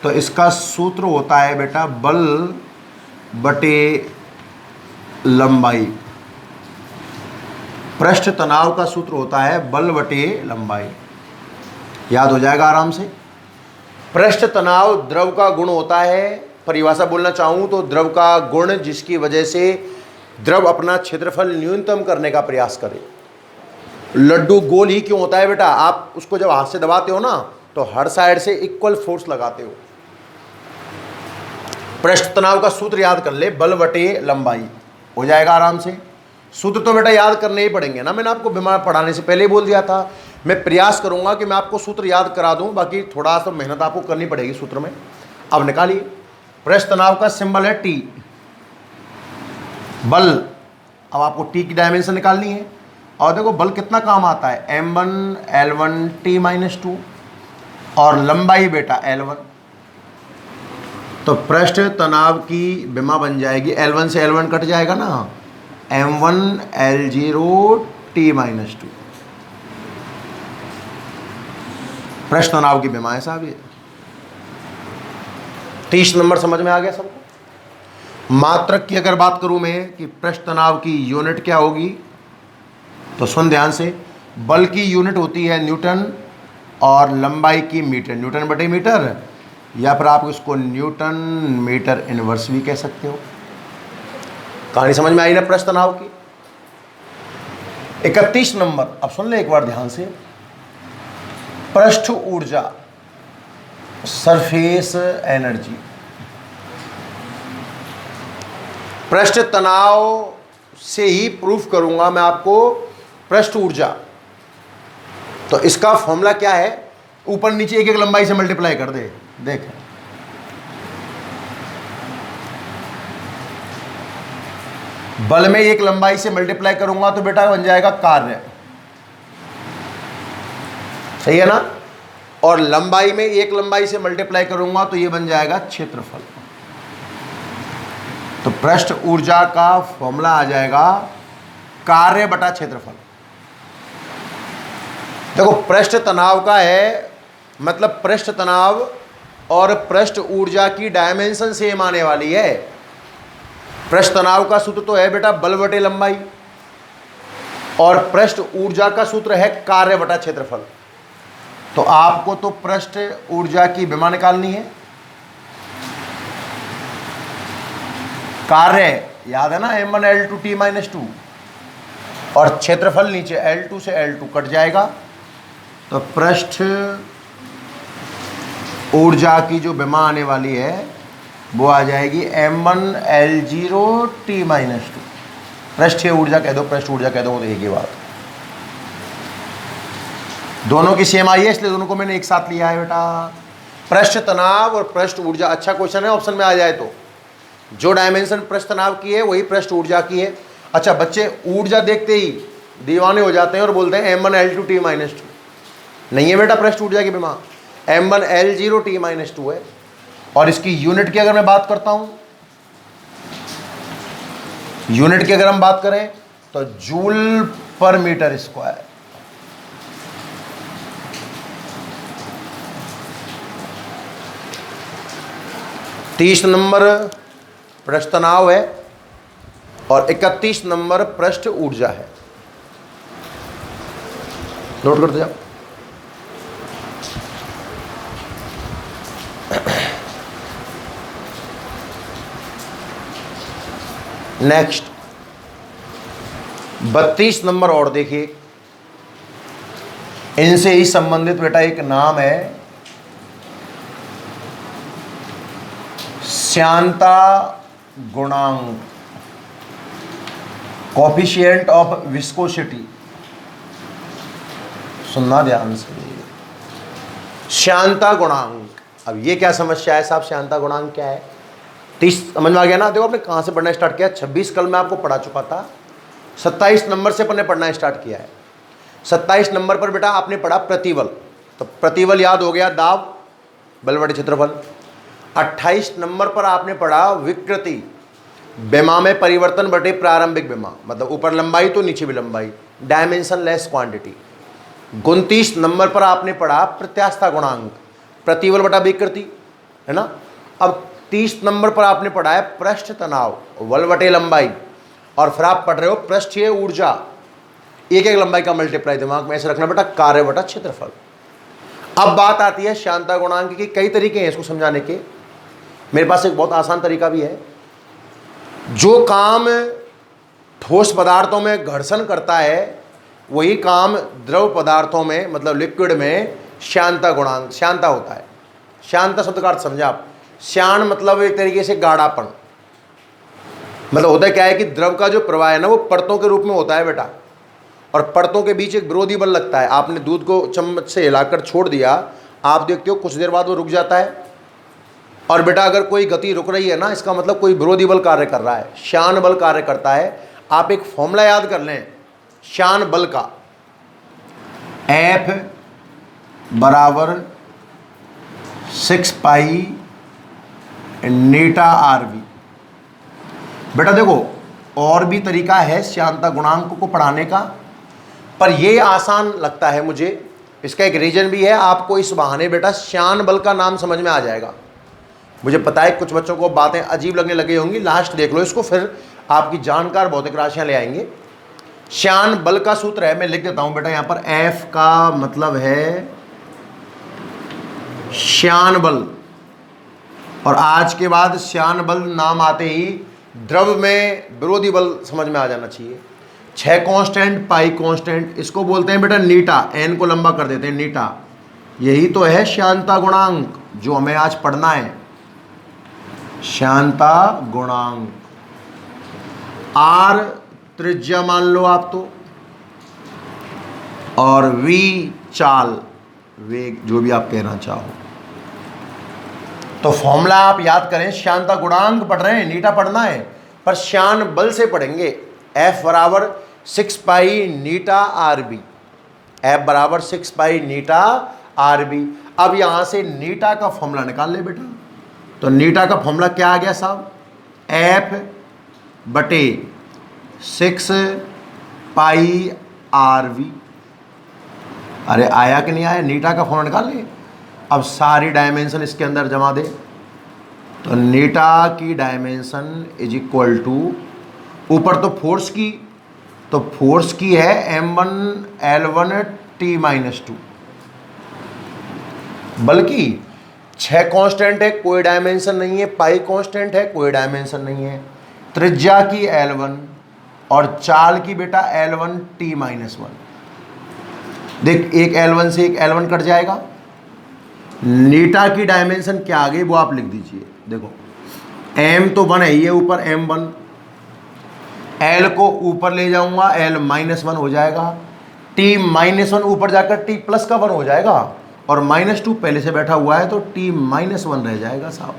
Speaker 1: तो इसका सूत्र होता है बेटा बल बटे लंबाई। पृष्ठ तनाव का सूत्र होता है बल बटे लंबाई, याद हो जाएगा आराम से। पृष्ठ तनाव द्रव का गुण होता है, परिभाषा बोलना चाहूं तो द्रव का गुण जिसकी वजह से द्रव अपना क्षेत्रफल न्यूनतम करने का प्रयास करे। लड्डू गोल ही क्यों होता है बेटा? आप उसको जब हाथ से दबाते हो ना तो हर साइड से इक्वल फोर्स लगाते हो। पृष्ठ तनाव का सूत्र याद कर ले, बल बटे लंबाई, हो जाएगा आराम से। सूत्र तो बेटा याद करने ही पड़ेंगे ना, मैंने आपको बीमार पढ़ाने से पहले ही बोल दिया था। मैं प्रयास करूंगा कि मैं आपको सूत्र याद करा दूं, बाकी थोड़ा सा मेहनत आपको करनी पड़ेगी सूत्र में। अब निकालिए, पृष्ठ तनाव का सिंबल है टी, बल। अब आपको टी की डायमेंशन निकालनी है, और देखो बल कितना काम आता है, m1 L1 T-2, और लंबाई बेटा L1। तो पृष्ठ तनाव की विमा बन जाएगी, L1 से L1 कट जाएगा ना, m1 L0 T-2। पृष्ठ तनाव की विमा है साहब ये। 30 नंबर समझ में आ गया सबको? मात्रक की अगर बात करूं मैं कि पृष्ठ तनाव की यूनिट क्या होगी, तो सुन ध्यान से, बल की यूनिट होती है न्यूटन और लंबाई की मीटर, न्यूटन बटे मीटर, या फिर आप इसको न्यूटन मीटर इनवर्स भी कह सकते हो। कहानी समझ में आई ना पृष्ठ तनाव की? 31 नंबर, अब सुन ले एक बार ध्यान से, पृष्ठ ऊर्जा, सरफेस एनर्जी। पृष्ठ तनाव से ही प्रूफ करूंगा मैं आपको पृष्ठ ऊर्जा। तो इसका फॉर्मूला क्या है, ऊपर नीचे एक एक लंबाई से मल्टीप्लाई कर दे, देख। बल में एक लंबाई से मल्टीप्लाई करूंगा तो बेटा बन जाएगा कार्य, सही है ना, और लंबाई में एक लंबाई से मल्टीप्लाई करूंगा तो ये बन जाएगा क्षेत्रफल। तो पृष्ठ ऊर्जा का फॉर्मूला आ जाएगा कार्य बटा क्षेत्रफल। देखो पृष्ठ तनाव का है, मतलब पृष्ठ तनाव और पृष्ठ ऊर्जा की डायमेंशन सेम आने वाली है। पृष्ठ तनाव का सूत्र तो है बेटा बल बटे लंबाई, और पृष्ठ ऊर्जा का सूत्र है कार्य बटा क्षेत्रफल। तो आपको तो पृष्ठ ऊर्जा की विमा निकालनी है, कार्य याद है ना m1 L2 T - 2, और क्षेत्रफल नीचे L2 से L2 कट जाएगा। तो पृष्ठ ऊर्जा की जो विमा आने वाली है वो आ जाएगी m1 L0 T - 2। पृष्ठीय ऊर्जा कह दो, पृष्ठ ऊर्जा कह दो, वो तो एक ही बात। दोनों की सेम आई है इसलिए दोनों को मैंने एक साथ लिया है बेटा। पृष्ठ तनाव और पृष्ठ ऊर्जा, अच्छा क्वेश्चन है, ऑप्शन में आ जाए तो जो डायमेंशन पृष्ठ तनाव की है वही पृष्ठ ऊर्जा की है। अच्छा बच्चे ऊर्जा देखते ही दीवाने हो जाते हैं और बोलते हैं m1 L2 T - 2। नहीं है बेटा पृष्ठ ऊर्जा की विमा, m1 L0 T - 2 है। और इसकी यूनिट की अगर मैं बात करता हूं, यूनिट की अगर हम बात करें तो जूल पर मीटर स्क्वायर। तीस नंबर पृष्ठ तनाव है और 31 नंबर पृष्ठ ऊर्जा है। नोट करते जाओ। नेक्स्ट 32 नंबर और देखिए, इनसे ही संबंधित बेटा एक नाम है श्यानता गुणांक, कोफिशिएंट ऑफ विस्कोसिटी। सुनना ध्यान से, श्यानता गुणांक। अब ये क्या समस्या है साहब, श्यानता गुणांक क्या है? 30 समझ में आ गया ना? देखो आपने कहाँ से पढ़ना स्टार्ट किया, 26 कल मैं आपको पढ़ा चुका था, 27 नंबर से अपने पढ़ना स्टार्ट किया है। 27 नंबर पर बेटा आपने पढ़ा प्रतिबल, तो प्रतिबल याद हो गया, दाब बल बटे क्षेत्रफल। 28 नंबर पर आपने पढ़ा विकृति, विमा में परिवर्तन बटे प्रारंभिक विमा, मतलब ऊपर लंबाई तो नीचे भी लंबाई, डायमेंशन लेस क्वांटिटी। 29 नंबर पर आपने पढ़ा प्रत्यास्थता गुणांक, प्रतिबल बटा विकृति, है ना। अब 30 नंबर पर आपने पढ़ा है पृष्ठ तनाव, बल बटे लंबाई, और फिर आप पढ़ रहे हो पृष्ठीय ऊर्जा, एक एक लंबाई का मल्टीप्लाई, दिमाग में ऐसे रखना बेटा, कार्य बटा क्षेत्रफल। अब बात आती है श्यानता गुणांक की। कई तरीके हैं इसको समझाने के, मेरे पास एक बहुत आसान तरीका भी है। जो काम ठोस पदार्थों में घर्षण करता है वही काम द्रव पदार्थों में, मतलब लिक्विड में, श्यानता गुणांक, श्यानता होता है। श्यानता शब्द का अर्थ समझा आप? श्यान मतलब एक तरीके से गाढ़ापन, मतलब होता है क्या है कि द्रव का जो प्रवाह है ना वो परतों के रूप में होता है बेटा, और परतों के बीच एक विरोधी बल लगता है। आपने दूध को चम्मच से हिलाकर छोड़ दिया, आप देखते हो कुछ देर बाद वो रुक जाता है, और बेटा अगर कोई गति रुक रही है ना, इसका मतलब कोई विरोधी बल कार्य कर रहा है, श्यान बल कार्य करता है। आप एक फॉर्मूला याद कर लें श्यान बल का, F बराबर 6 पाई नीटा RV। बेटा देखो और भी तरीका है श्यानता गुणांक को पढ़ाने का, पर ये आसान लगता है मुझे। इसका एक रीजन भी है, आपको इस बहाने बेटा श्यान बल का नाम समझ में आ जाएगा। मुझे पता है कुछ बच्चों को बातें अजीब लगने लगी होंगी, लास्ट देख लो इसको, फिर आपकी जानकार भौतिक राशियां ले आएंगे। श्यान बल का सूत्र है, मैं लिख देता हूं बेटा यहाँ पर, F का मतलब है श्यान बल, और आज के बाद श्यान बल नाम आते ही द्रव में विरोधी बल समझ में आ जाना चाहिए। 6 कांस्टेंट, पाई कांस्टेंट, इसको बोलते हैं बेटा नीटा, n को लंबा कर देते हैं नीटा। यही तो है श्यानता गुणांक जो हमें आज पढ़ना है, श्यानता गुणांक। R त्रिज्या मान लो आप तो, और V चाल, वेग, जो भी आप कहना चाहो। तो फॉर्मूला आप याद करें, श्यानता गुणांक पढ़ रहे हैं, नीटा पढ़ना है, पर श्यान बल से पढ़ेंगे। F बराबर 6 पाई नीटा RB, F बराबर 6 पाई नीटा RB। अब यहां से नीटा का फॉर्मूला निकाल ले बेटा। तो नीटा का फॉर्मूला क्या आ गया साहब? F बटे 6 पाई आर वी। अरे आया कि नहीं आया, नीटा का फॉर्मूला निकाल ले। अब सारी डायमेंशन इसके अंदर जमा दे, तो नीटा की डायमेंशन इज इक्वल टू, ऊपर तो फोर्स की, तो फोर्स की है m1 L1 T-2, बल्कि 6 कांस्टेंट है, कोई डायमेंशन नहीं है, पाई कांस्टेंट है, कोई डायमेंशन नहीं है, त्रिज्या की L1 और चाल की बेटा L1 T-1। देख एक L1 से एक L1 कट जाएगा, नीटा की डायमेंशन क्या आ गई वो आप लिख दीजिए। देखो m तो 1 है, ये ऊपर m1, L को ऊपर ले जाऊंगा L-1 हो जाएगा, T-1 ऊपर जाकर T प्लस का 1 हो जाएगा, और -2 पहले से बैठा हुआ है तो T-1 रह जाएगा साहब।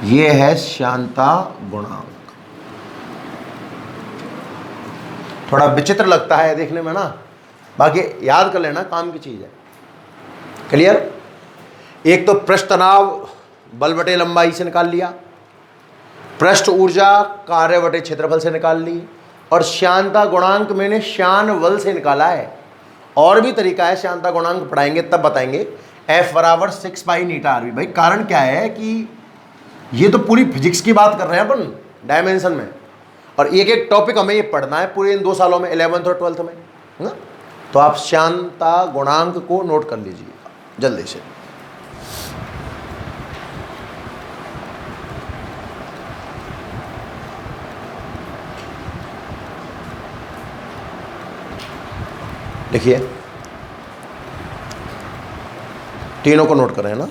Speaker 1: ये है श्यानता गुणांक। थोड़ा विचित्र लगता है देखने में ना, बाकी याद कर लेना, काम की चीज है। क्लियर? एक तो पृष्ठ तनाव बल बटे लंबाई से निकाल लिया, पृष्ठ ऊर्जा कार्य बटे क्षेत्रफल से निकाल ली, और श्यानता गुणांक मैंने श्यान बल से निकाला है। और भी तरीका है, श्यानता गुणांक पढ़ाएंगे तब बताएंगे। F बराबर 6 पाई नीटा आर वी। भाई कारण क्या है कि ये तो पूरी फिजिक्स की बात कर रहे हैं अपन डायमेंशन में, और एक एक टॉपिक हमें ये पढ़ना है पूरे इन 2 सालों में, 11th और 12th में, है ना। तो आप श्यानता गुणांक को नोट कर लीजिए जल्दी से। देखिए तीनों को नोट करें ना।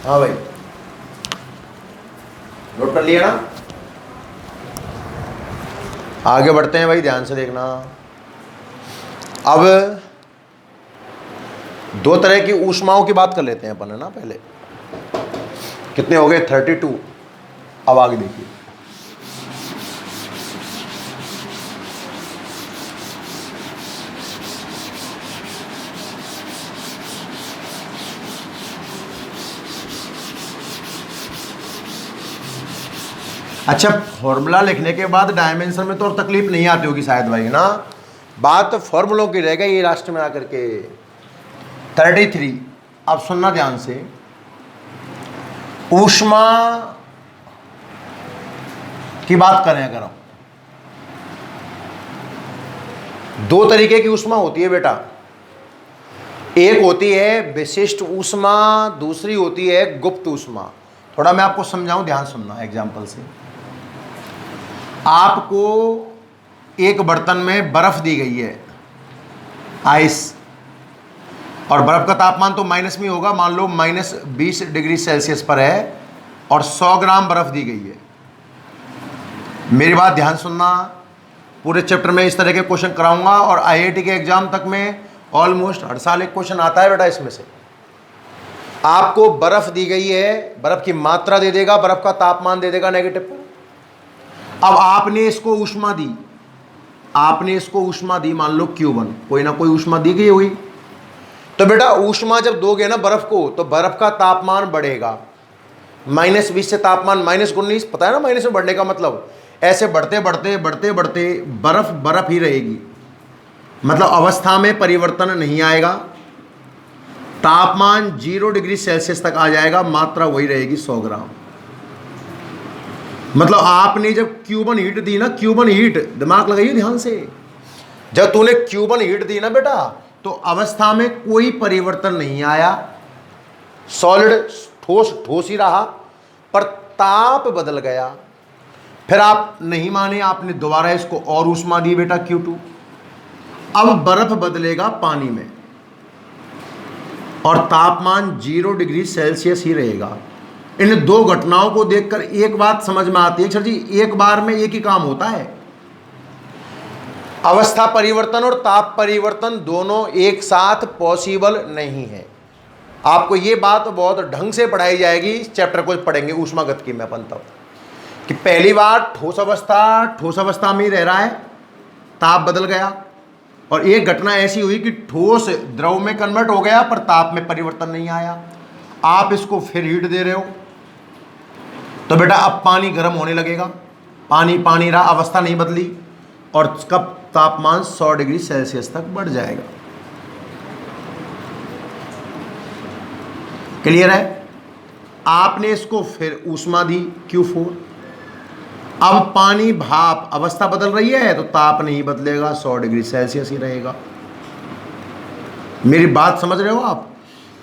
Speaker 1: हाँ भाई, नोट कर लिया ना। आगे बढ़ते हैं भाई, ध्यान से देखना। अब दो तरह की ऊष्माओं की बात कर लेते हैं अपन, है ना। पहले कितने हो गए? 32। अब आगे देखिए, अच्छा फॉर्मूला लिखने के बाद डायमेंशन में तो और तकलीफ नहीं आती होगी शायद भाई, ना। बात फॉर्मूलों की रह गई ये लास्ट में आकर के। 33। अब सुनना ध्यान से, ऊष्मा की बात करें अगर हम, दो तरीके की ऊष्मा होती है बेटा। एक होती है विशिष्ट ऊष्मा, दूसरी होती है गुप्त ऊष्मा। थोड़ा मैं आपको समझाऊं, ध्यान सुनना एग्जांपल से। आपको एक बर्तन में बर्फ दी गई है, आइस, और बर्फ का तापमान तो माइनस में होगा, मान लो -20 डिग्री सेल्सियस पर है, और 100 ग्राम बर्फ दी गई है। मेरी बात ध्यान सुनना, पूरे चैप्टर में इस तरह के क्वेश्चन कराऊंगा, और आईआईटी के एग्जाम तक में ऑलमोस्ट हर साल एक क्वेश्चन आता है बेटा इसमें से। आपको बर्फ दी गई है, बर्फ की मात्रा दे देगा, बर्फ का तापमान दे देगा नेगेटिव पर। अब आपने इसको ऊष्मा दी, आपने इसको ऊष्मा दी, मान लो Q1, कोई ना कोई ऊष्मा दी गई हुई। तो बेटा ऊष्मा जब दोगे ना बर्फ को, तो बर्फ का तापमान बढ़ेगा। -20 से तापमान -19, पता है ना माइनस में बढ़ने का मतलब। ऐसे बढ़ते बढ़ते बढ़ते बढ़ते बर्फ बर्फ ही रहेगी, मतलब अवस्था में परिवर्तन नहीं आएगा। तापमान 0 डिग्री सेल्सियस तक आ जाएगा, मात्रा वही रहेगी 100 ग्राम। मतलब आपने जब Q1 हीट दी ना, Q1 हीट, दिमाग लगाइए ध्यान से, जब तूने Q1 हीट दी ना बेटा, तो अवस्था में कोई परिवर्तन नहीं आया, सॉलिड ठोस ठोस ही रहा, पर ताप बदल गया। फिर आप नहीं माने, आपने दोबारा इसको और ऊष्मा दी बेटा Q2। अब बर्फ बदलेगा पानी में, और तापमान 0 डिग्री सेल्सियस ही रहेगा। इन दो घटनाओं को देखकर एक बात समझ में आती है, सर जी एक बार में एक ही काम होता है। अवस्था परिवर्तन और ताप परिवर्तन दोनों एक साथ पॉसिबल नहीं है। आपको ये बात बहुत ढंग से पढ़ाई जाएगी, चैप्टर को पढ़ेंगे ऊष्मागत की में अपन तब, कि पहली बार ठोस अवस्था में ही रह रहा है, ताप बदल गया, और एक घटना ऐसी हुई कि ठोस द्रव में कन्वर्ट हो गया, पर ताप में परिवर्तन नहीं आया। आप इसको फिर हीट दे रहे हो, तो बेटा अब पानी गर्म होने लगेगा, पानी पानी रहा, अवस्था नहीं बदली, और उसका तापमान 100 डिग्री सेल्सियस तक बढ़ जाएगा। क्लियर है? आपने इसको फिर ऊष्मा दी Q4। अब पानी भाप, अवस्था बदल रही है, तो ताप नहीं बदलेगा, 100 डिग्री सेल्सियस ही रहेगा। मेरी बात समझ रहे हो आप?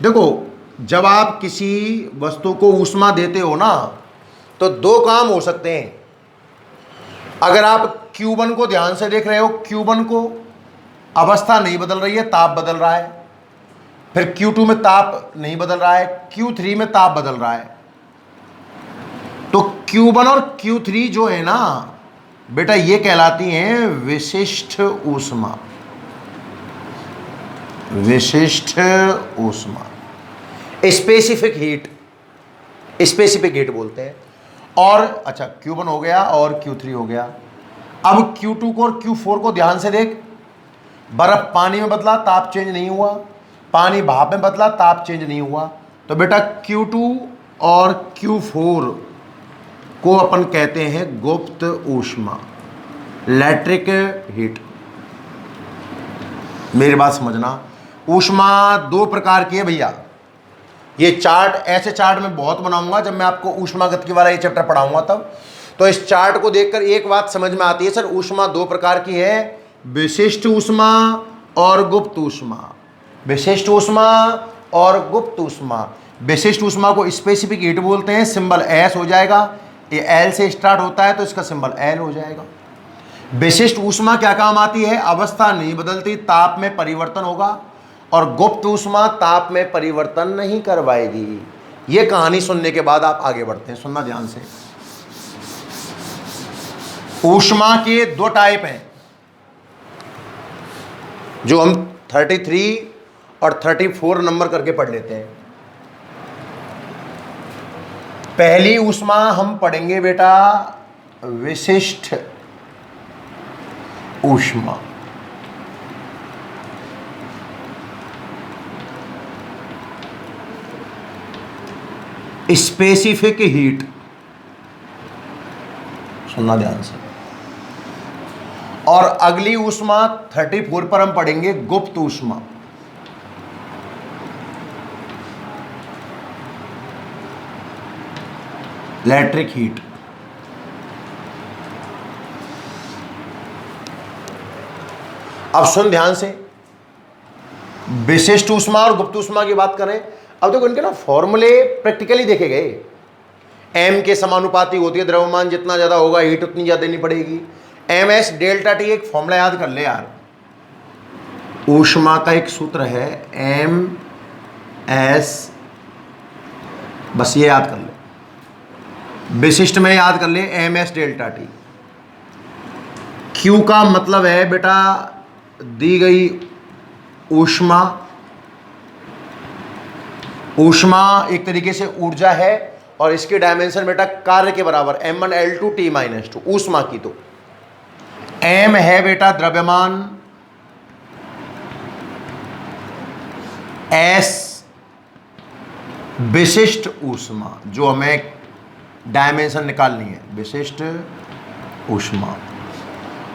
Speaker 1: देखो, जब आप किसी वस्तु को ऊष्मा देते हो ना, तो दो काम हो सकते हैं। अगर आप Q1 को ध्यान से देख रहे हो, Q1 को अवस्था नहीं बदल रही है, ताप बदल रहा है। फिर Q2 में ताप नहीं बदल रहा है, Q3 में ताप बदल रहा है। तो Q1 और Q3 जो है ना बेटा, ये कहलाती हैं विशिष्ट ऊष्मा। विशिष्ट ऊष्मा, स्पेसिफिक हीट, स्पेसिफिक हीट बोलते हैं। और अच्छा, Q1 हो गया और Q3 हो गया। अब Q2 को और Q4 को ध्यान से देख। बर्फ पानी में बदला, ताप चेंज नहीं हुआ, पानी भाप में बदला, ताप चेंज नहीं हुआ। तो बेटा Q2 और Q4 को अपन कहते हैं गुप्त ऊष्मा, लैट्रिक हीट। मेरी बात समझना, ऊष्मा दो प्रकार की है भैया। ये चार्ट, ऐसे चार्ट मैं बहुत बनाऊंगा जब मैं आपको ऊष्मागतिकी वाला ये चैप्टर पढ़ाऊंगा तब। तो इस चार्ट को देखकर एक बात समझ में आती है, सर ऊष्मा दो प्रकार की है, विशिष्ट ऊष्मा और गुप्त ऊष्मा। विशिष्ट ऊष्मा और गुप्त ऊष्मा। विशिष्ट ऊष्मा को स्पेसिफिक हीट बोलते हैं, सिंबल S हो जाएगा। ये L से स्टार्ट होता है तो इसका सिंबल L हो जाएगा। विशिष्ट ऊष्मा क्या काम आती है? अवस्था नहीं बदलती, ताप में परिवर्तन होगा। और गुप्त ऊष्मा ताप में परिवर्तन नहीं करवाएगी। ये कहानी सुनने के बाद आप आगे बढ़ते हैं, सुनना ध्यान से। ऊष्मा के दो टाइप हैं जो हम 33 और 34 नंबर करके पढ़ लेते हैं। पहली ऊष्मा हम पढ़ेंगे बेटा विशिष्ट ऊष्मा। स्पेसिफिक हीट, सुनना ध्यान से। और अगली ऊष्मा 34 पर हम पढ़ेंगे गुप्त ऊष्मा। Electric heat. अब सुन ध्यान से, विशिष्ट ऊष्मा और गुप्त ऊष्मा की बात करें। अब देखो इनके ना फॉर्मूले प्रैक्टिकली देखे गए। एम के समानुपाती होती है, द्रव्यमान जितना ज्यादा होगा हीट उतनी ज्यादा देनी पड़ेगी। एम एस डेल्टा टी, एक फॉर्मूला याद कर ले यार, ऊष्मा का एक सूत्र है एम एस, बस ये याद कर ले। विशिष्ट में याद कर ले M S delta T. Q का मतलब है बेटा दी गई ऊष्मा। ऊष्मा एक तरीके से ऊर्जा है और इसके डायमेंशन बेटा कार्य के बराबर m1L2 T-2 ऊष्मा की। तो m है बेटा द्रव्यमान, s विशिष्ट ऊष्मा जो हमें डायमेंशन निकालनी है, विशिष्ट ऊष्मा,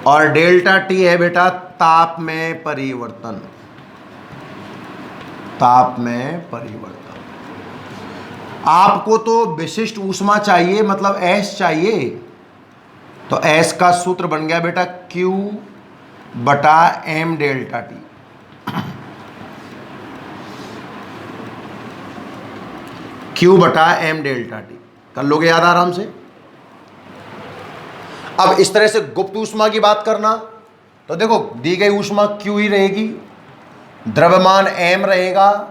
Speaker 1: और डेल्टा टी है बेटा ताप में परिवर्तन। ताप में परिवर्तन। आपको तो विशिष्ट ऊष्मा चाहिए, मतलब S चाहिए, तो S का सूत्र बन गया बेटा Q बटा M डेल्टा टी। Q बटा M डेल्टा टी कर लोगे याद आराम से। अब इस तरह से गुप्त ऊष्मा की बात करना, तो देखो दी गई ऊष्मा Q ही रहेगी, द्रव्यमान M रहेगा,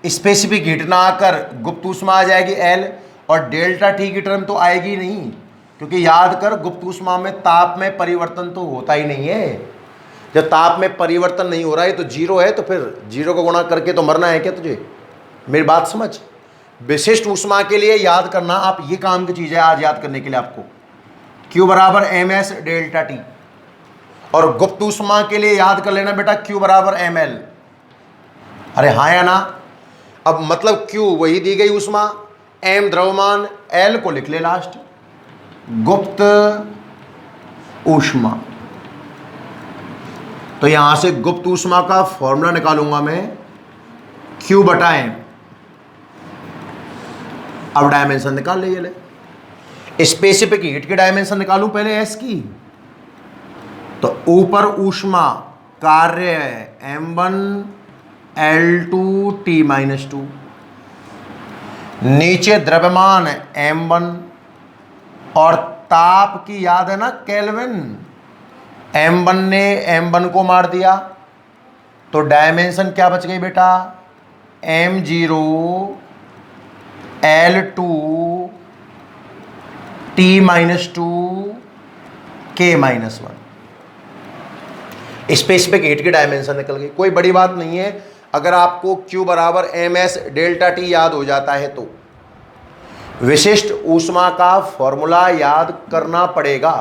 Speaker 1: स्पेसिफिक हीट ना आकर गुप्त ऊष्मा आ जाएगी L, और डेल्टा टी की टर्म तो आएगी नहीं, क्योंकि याद कर गुप्त ऊष्मा में ताप में परिवर्तन तो होता ही नहीं है। जब ताप में परिवर्तन नहीं हो रहा है तो जीरो है, तो फिर जीरो को गुणा करके तो मरना है क्या तुझे? मेरी बात समझ। विशिष्ट ऊष्मा के लिए याद करना, आप ये काम की चीज़ है आज याद करने के लिए आपको, Q बराबर एम एस डेल्टा टी। और गुप्त ऊष्मा के लिए याद कर लेना बेटा Q बराबर एम एल। अरे हाँ या ना? अब मतलब Q वही दी गई ऊष्मा, M द्रव्यमान, L को लिख ले लास्ट, गुप्त ऊष्मा। तो यहां से गुप्त ऊष्मा का फॉर्मूला निकालूंगा मैं Q बटा M। अब डायमेंशन निकाल ले, ये ले। स्पेसिफिक हीट की डायमेंशन निकालूं पहले S की, तो ऊपर ऊष्मा कार्य है m1L2 T-2, नीचे द्रव्यमान है m1, और ताप की याद है ना केल्विन, m1 ने m1 को मार दिया, तो डायमेंशन क्या बच गई बेटा m0L2 T-2 K-1। Specific heat की डायमेंशन निकल गई। कोई बड़ी बात नहीं है अगर आपको Q बराबर एम एस डेल्टा टी याद हो जाता है तो। विशिष्ट ऊष्मा का फॉर्मूला याद करना पड़ेगा।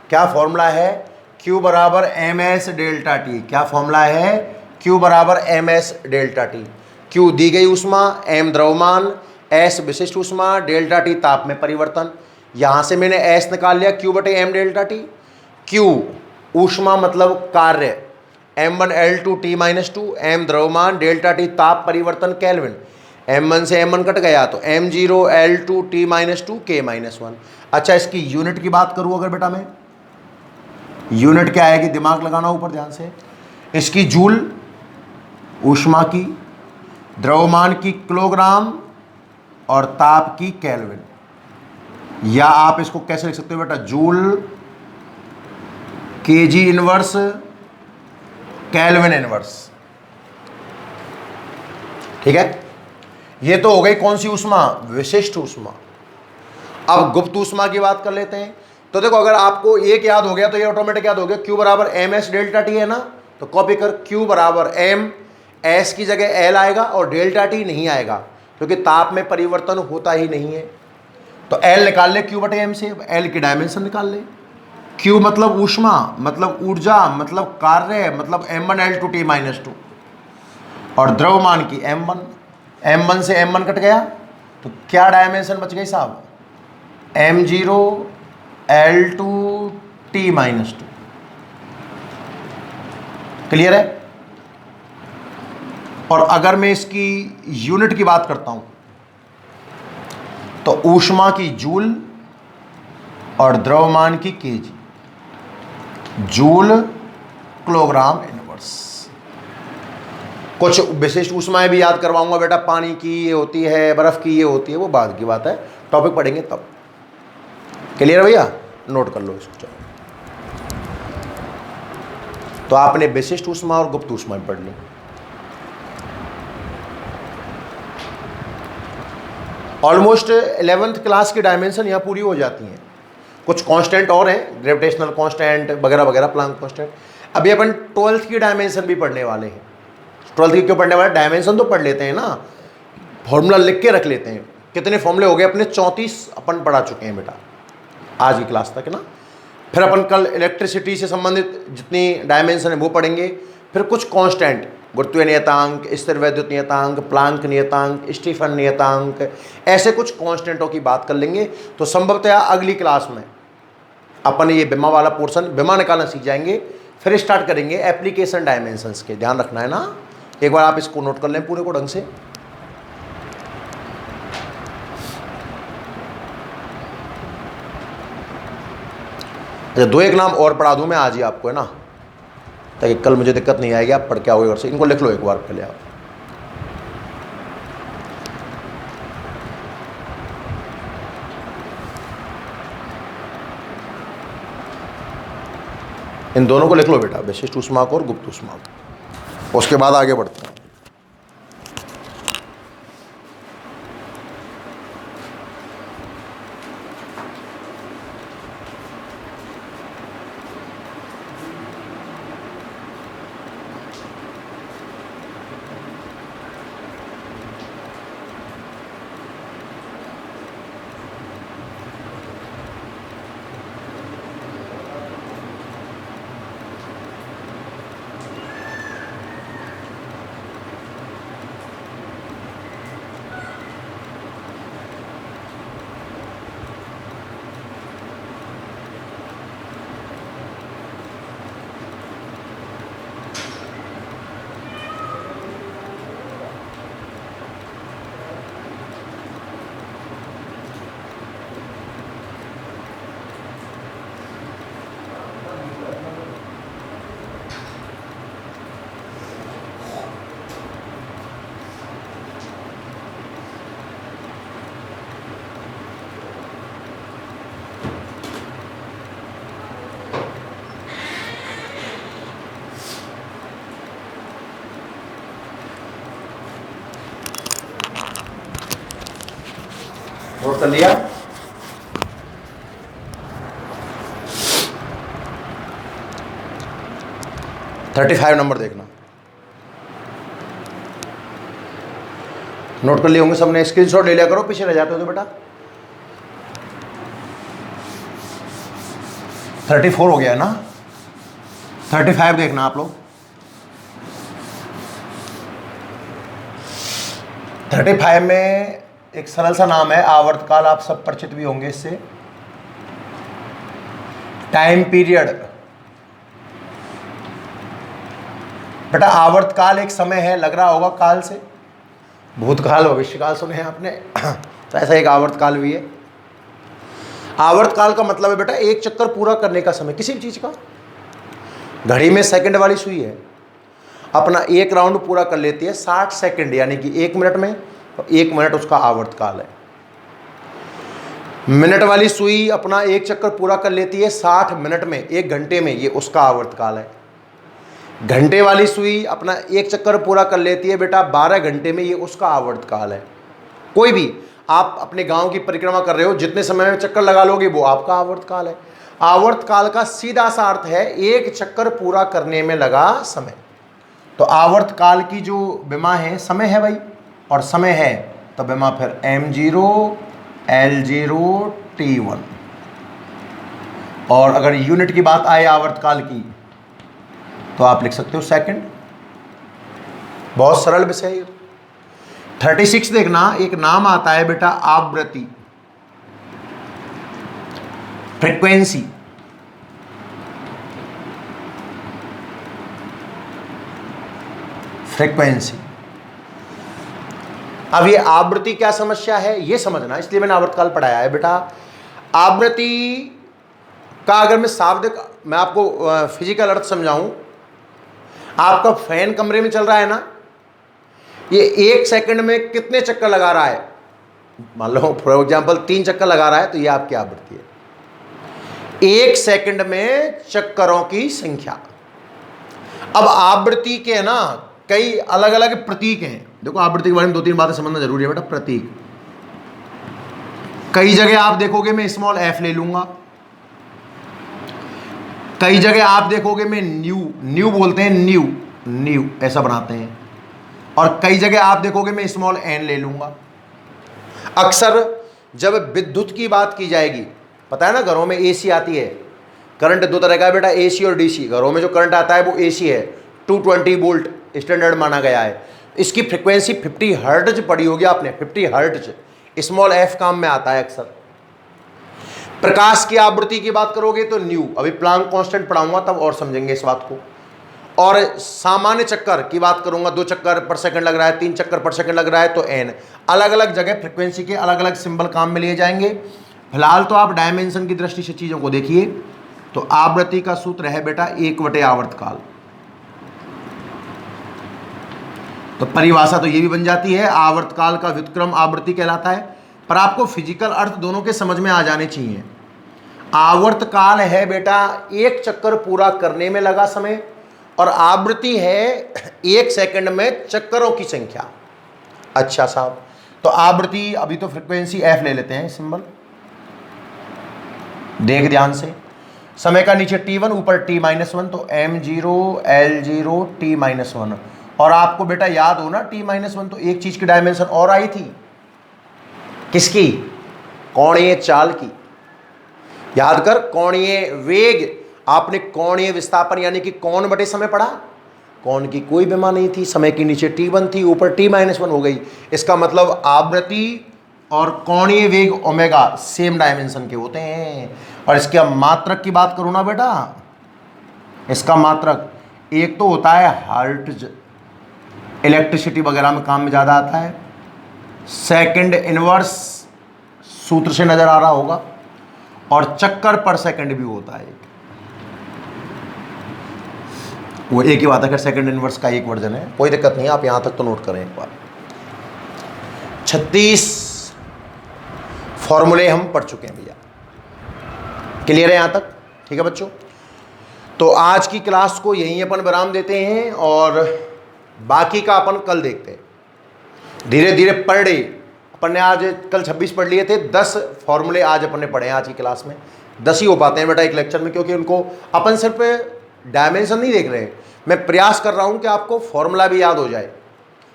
Speaker 1: क्या फॉर्मूला है? Q बराबर एम एस डेल्टा टी। क्या फॉर्मूला है? Q बराबर M S delta T. Q दी गई ऊष्मा, M द्रव्यमान, S विशिष्ट ऊष्मा, डेल्टा टी ताप में परिवर्तन। यहां से मैंने S निकाल लिया Q बटे M डेल्टा टी। Q ऊष्मा मतलब कार्य, m1L2 T-2, M द्रव्यमान, डेल्टा टी ताप परिवर्तन केल्विन, m1 से m1 कट गया तो m0L2 T-2 K-1। अच्छा इसकी यूनिट की बात करूं अगर बेटा मैं, यूनिट क्या आएगी दिमाग लगाना ऊपर ध्यान से। इसकी जूल ऊष्मा की, द्रव्यमान की किलोग्राम, और ताप की केल्विन। या आप इसको कैसे लिख सकते हो बेटा, joule KG inverse kelvin inverse. ठीक है, ये तो हो गई कौन सी ऊष्मा? विशिष्ट ऊष्मा। अब गुप्त ऊष्मा की बात कर लेते हैं। तो देखो अगर आपको एक याद हो गया तो ये ऑटोमेटिक याद हो गया, Q बराबर एम एस डेल्टा टी है ना, तो कॉपी कर, Q बराबर एम, एस की जगह एल आएगा और डेल्टा टी नहीं आएगा क्योंकि ताप में परिवर्तन होता ही नहीं है। तो एल निकाल ले Q बटे एम से, एल की डायमेंशन निकाल ले। Q मतलब ऊष्मा, मतलब ऊर्जा, मतलब कार्य, मतलब M1L2T माइनस 2, और द्रव्यमान की M1, M1 से M1 कट गया तो क्या डायमेंशन बच गई साहब, M0 L2T माइनस 2। क्लियर है? और अगर मैं इसकी यूनिट की बात करता हूं तो ऊष्मा की जूल और द्रव्यमान की केजी, जूल किलोग्राम इनवर्स। कुछ विशिष्ट ऊष्माएं भी याद करवाऊंगा बेटा, पानी की ये होती है, बर्फ की ये होती है, वो बाद की बात है, टॉपिक पढ़ेंगे तब। क्लियर है भैया? नोट कर लो इसको। चलो, तो आपने विशिष्ट ऊष्मा और गुप्त ऊष्मा पढ़ ली। ऑलमोस्ट 11th क्लास की डायमेंशन यहाँ पूरी हो जाती हैं। कुछ कांस्टेंट और हैं, ग्रेविटेशनल कांस्टेंट वगैरह वगैरह, प्लांक कांस्टेंट। अभी अपन 12th की डायमेंशन भी पढ़ने वाले हैं। 12th की क्यों पढ़ने वाले? डायमेंशन तो पढ़ लेते हैं ना, फॉर्मूला लिख के रख लेते हैं। कितने फॉर्मूले हो गए अपने? 34 अपन पढ़ा चुके हैं बेटा आज की क्लास तक ना। फिर अपन कल इलेक्ट्रिसिटी से संबंधित जितनी डायमेंशन है वो पढ़ेंगे। फिर कुछ कांस्टेंट, गुरुत्वीय नियतांक, स्थिर वैद्युत नियतांक, प्लांक नियतांक, स्टीफन नियतांक, ऐसे कुछ कांस्टेंटों की बात कर लेंगे। तो संभवतः अगली क्लास में अपन ये बिमा वाला पोर्शन, बिमा निकालना सीख जाएंगे। फिर स्टार्ट करेंगे एप्लीकेशन डायमेंशंस के। ध्यान रखना है ना, एक बार आप इसको नोट कर लें पूरे को ढंग से। अच्छा, 2 एक नाम और पढ़ा दूं मैं आज ही आपको, है ना, ताकि कल मुझे दिक्कत नहीं आएगी। आप पढ़ के आओगे घर से, इनको लिख लो एक बार पहले आप। इन दोनों को लिख लो बेटा, विशिष्ट ऊष्मा को और गुप्त ऊष्मा को। उसके बाद आगे बढ़ते हैं। नोट कर लिया? थर्टी 35 नंबर देखना। नोट कर लिए होंगे सबने, स्क्रीनशॉट ले लिया करो, पीछे रह जाते हो तो बेटा। 34 हो गया ना, 35 देखना आप लोग। 35 में एक सरल सा नाम है आवर्तकाल, आप सब परिचित भी होंगे इससे। Time period. बेटा आवर्तकाल एक समय है, लग रहा होगा काल से, भूतकाल भविष्यकाल सुने हैं आपने तो ऐसा एक आवर्तकाल भी है। आवर्तकाल का मतलब है बेटा एक चक्कर पूरा करने का समय किसी भी चीज का। घड़ी में सेकंड वाली सुई है, अपना एक राउंड पूरा कर लेती है 60 सेकंड, यानी कि 1 मिनट में, तो 1 मिनट उसका आवर्तकाल है। मिनट वाली सुई अपना एक चक्कर पूरा कर लेती है 60 मिनट में, 1 घंटे में, ये उसका आवर्तकाल है। घंटे वाली सुई अपना एक चक्कर पूरा कर लेती है बेटा 12 घंटे में, ये उसका आवर्तकाल है। कोई भी आप अपने गांव की परिक्रमा कर रहे हो, जितने समय में चक्कर लगा लोगे वो आपका आवर्तकाल है। आवर्तकाल का सीधा सा अर्थ है एक चक्कर पूरा करने में लगा समय। तो आवर्तकाल की जो विमा है समय है भाई, और समय है तो विमा फिर m0 l0 t1। और अगर यूनिट की बात आए आवर्तकाल की तो आप लिख सकते हो सेकंड। बहुत सरल विषय है। 36 देखना, एक नाम आता है बेटा आवृत्ति, फ्रीक्वेंसी। फ्रीक्वेंसी, अब ये आवृत्ति क्या समस्या है ये समझना, इसलिए मैंने आवर्तकाल पढ़ाया है बेटा। आवृत्ति का अगर मैं शाब्दिक मैं आपको फिजिकल अर्थ समझाऊं, आपका फैन कमरे में चल रहा है ना, ये 1 सेकंड में कितने चक्कर लगा रहा है, मान लो फॉर एग्जांपल 3 चक्कर लगा रहा है, तो ये आपकी आवृत्ति है, 1 सेकंड में चक्करों की संख्या। अब आवृत्ति के ना कई अलग अलग प्रतीक हैं। देखो आवृत्ति के बारे में 2-3 बातें समझना जरूरी है बेटा। प्रतीक कई जगह आप देखोगे मैं स्मॉल f ले लूंगा, कई जगह आप देखोगे मैं न्यू बोलते हैं, न्यू ऐसा बनाते हैं, और कई जगह आप देखोगे मैं स्मॉल n ले लूंगा। अक्सर जब विद्युत की बात की जाएगी, पता है ना घरों में एसी आती है, करंट 2 तरह का है बेटा, एसी और डीसी। घरों में जो करंट आता है वो एसी है, 220 वोल्ट स्टैंडर्ड माना गया है। इसकी फ्रीक्वेंसी 50 हर्ट्ज पढ़ी होगी आपने, 50 हर्ट्ज, स्मॉल f काम में आता है अक्सर। प्रकाश की आवृत्ति की बात करोगे तो न्यू, अभी प्लांक कांस्टेंट पढ़ाऊंगा तब और समझेंगे इस बात को। और सामान्य चक्कर की बात करूंगा, 2 चक्कर पर सेकंड लग रहा है, 3 चक्कर पर सेकंड लग रहा है, तो n। अलग अलग जगह फ्रीक्वेंसी के अलग अलग सिंबल काम में लिए जाएंगे। फिलहाल तो आप डायमेंशन की दृष्टि से चीज़ों को देखिए। तो आवृत्ति का सूत्र है बेटा 1/, आवर्तकाल। तो परिभाषा तो ये भी बन जाती है, आवर्तकाल का व्युत्क्रम आवृत्ति कहलाता है। पर आपको फिजिकल अर्थ दोनों के समझ में आ जाने चाहिए। आवर्तकाल है बेटा 1 चक्कर पूरा करने में लगा समय, और आवृत्ति है 1 सेकंड में चक्करों की संख्या। अच्छा साहब, तो आवृत्ति, अभी तो फ्रीक्वेंसी f ले लेते हैं सिंबल, देख ध्यान से। समय का नीचे t1 ऊपर t-1, तो m0 l0 t-1। और आपको बेटा याद हो ना t-1, तो एक चीज की डायमेंशन और आई थी, किसकी? कोणीय चाल की। याद कर, कोणीय वेग, आपने कोणीय विस्थापन यानी कि कोण बटे समय पढ़ा। कोण की कोई विमा नहीं थी, समय के नीचे t1 थी, ऊपर t-1 हो गई। इसका मतलब आवृत्ति और कोणीय वेग ओमेगा सेम डायमेंशन के होते हैं। और इसके मात्रक की बात करूं ना बेटा, इसका मात्रक एक तो होता है हर्ट्ज, इलेक्ट्रिसिटी वगैरह में काम में ज़्यादा आता है। सेकंड इनवर्स सूत्र से नजर आ रहा होगा, और चक्कर पर सेकंड भी होता है। वो एक ही बात है, सेकंड इनवर्स का एक वर्जन है, कोई दिक्कत नहीं है, आप यहां तक तो नोट करें एक बार। 36 फॉर्मूले हम पढ़ चुके हैं भैया, क्लियर है यहां तक? ठीक है बच्चों, तो आज की क्लास को यहीं अपन विराम देते हैं, और बाकी का अपन कल देखते हैं। धीरे धीरे पर डे अपन ने आज कल 26 पढ़ लिए थे, 10 फॉर्मूले आज अपन ने पढ़े हैं आज की क्लास में। 10 ही हो पाते हैं बेटा एक लेक्चर में, क्योंकि उनको अपन सिर्फ डायमेंशन नहीं देख रहे हैं, मैं प्रयास कर रहा हूं कि आपको फॉर्मूला भी याद हो जाए।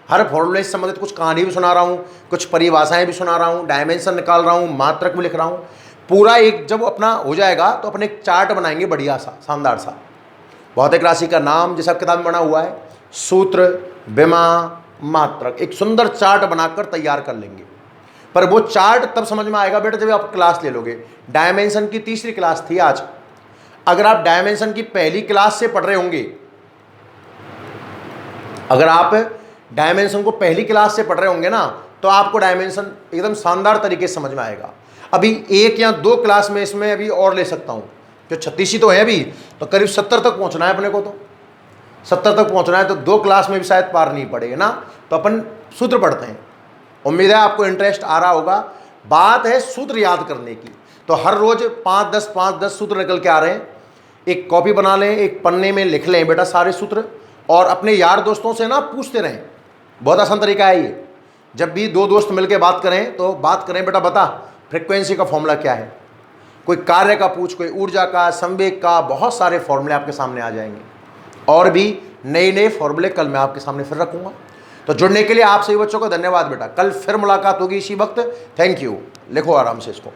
Speaker 1: हर फॉर्मूले से संबंधित कुछ कहानी भी सुना रहा हूं, कुछ परिभाषाएं भी सुना रहा हूं, डायमेंशन निकाल रहा हूं, मात्रक भी लिख रहा हूं। पूरा एक जब अपना हो जाएगा तो अपने एक चार्ट बनाएंगे बढ़िया सा, शानदार सा। भौतिक राशि का नाम जैसा किताब में बना हुआ है, सूत्र, विमा, मात्रक, एक सुंदर चार्ट बनाकर तैयार कर लेंगे। पर वो चार्ट तब समझ में आएगा बेटा जब आप क्लास ले लोगे। डायमेंशन की तीसरी क्लास थी आज। अगर आप डायमेंशन की पहली क्लास से पढ़ रहे होंगे, अगर आप डायमेंशन को पहली क्लास से पढ़ रहे होंगे ना, तो आपको डायमेंशन एकदम शानदार तरीके से समझ में आएगा। अभी 1 या 2 क्लास में इसमें अभी और ले सकता हूं, जो 36 ही तो है अभी, तो करीब 70 तक पहुंचना है अपने को। तो 70 तक पहुंचना है तो 2 क्लास में भी शायद पार नहीं पड़ेगा ना, तो अपन सूत्र पढ़ते हैं। उम्मीद है आपको इंटरेस्ट आ रहा होगा। बात है सूत्र याद करने की, तो हर रोज 5-10 सूत्र निकल के आ रहे हैं। एक कॉपी बना लें, एक पन्ने में लिख लें बेटा सारे सूत्र, और अपने यार दोस्तों से ना पूछते रहें। बहुत आसान तरीका है ये। जब भी दो दोस्त मिलकर बात करें तो बात करें बेटा बता फ्रीक्वेंसी का फॉर्मूला क्या है, कोई कार्य का पूछ, कोई ऊर्जा का, संवेग का, बहुत सारे फॉर्मूले आपके सामने आ जाएंगे और भी नए नए फॉर्मूले कल मैं आपके सामने फिर रखूंगा। तो जुड़ने के लिए आप सभी बच्चों को धन्यवाद बेटा, कल फिर मुलाकात होगी इसी वक्त। Thank you. लिखो आराम से इसको।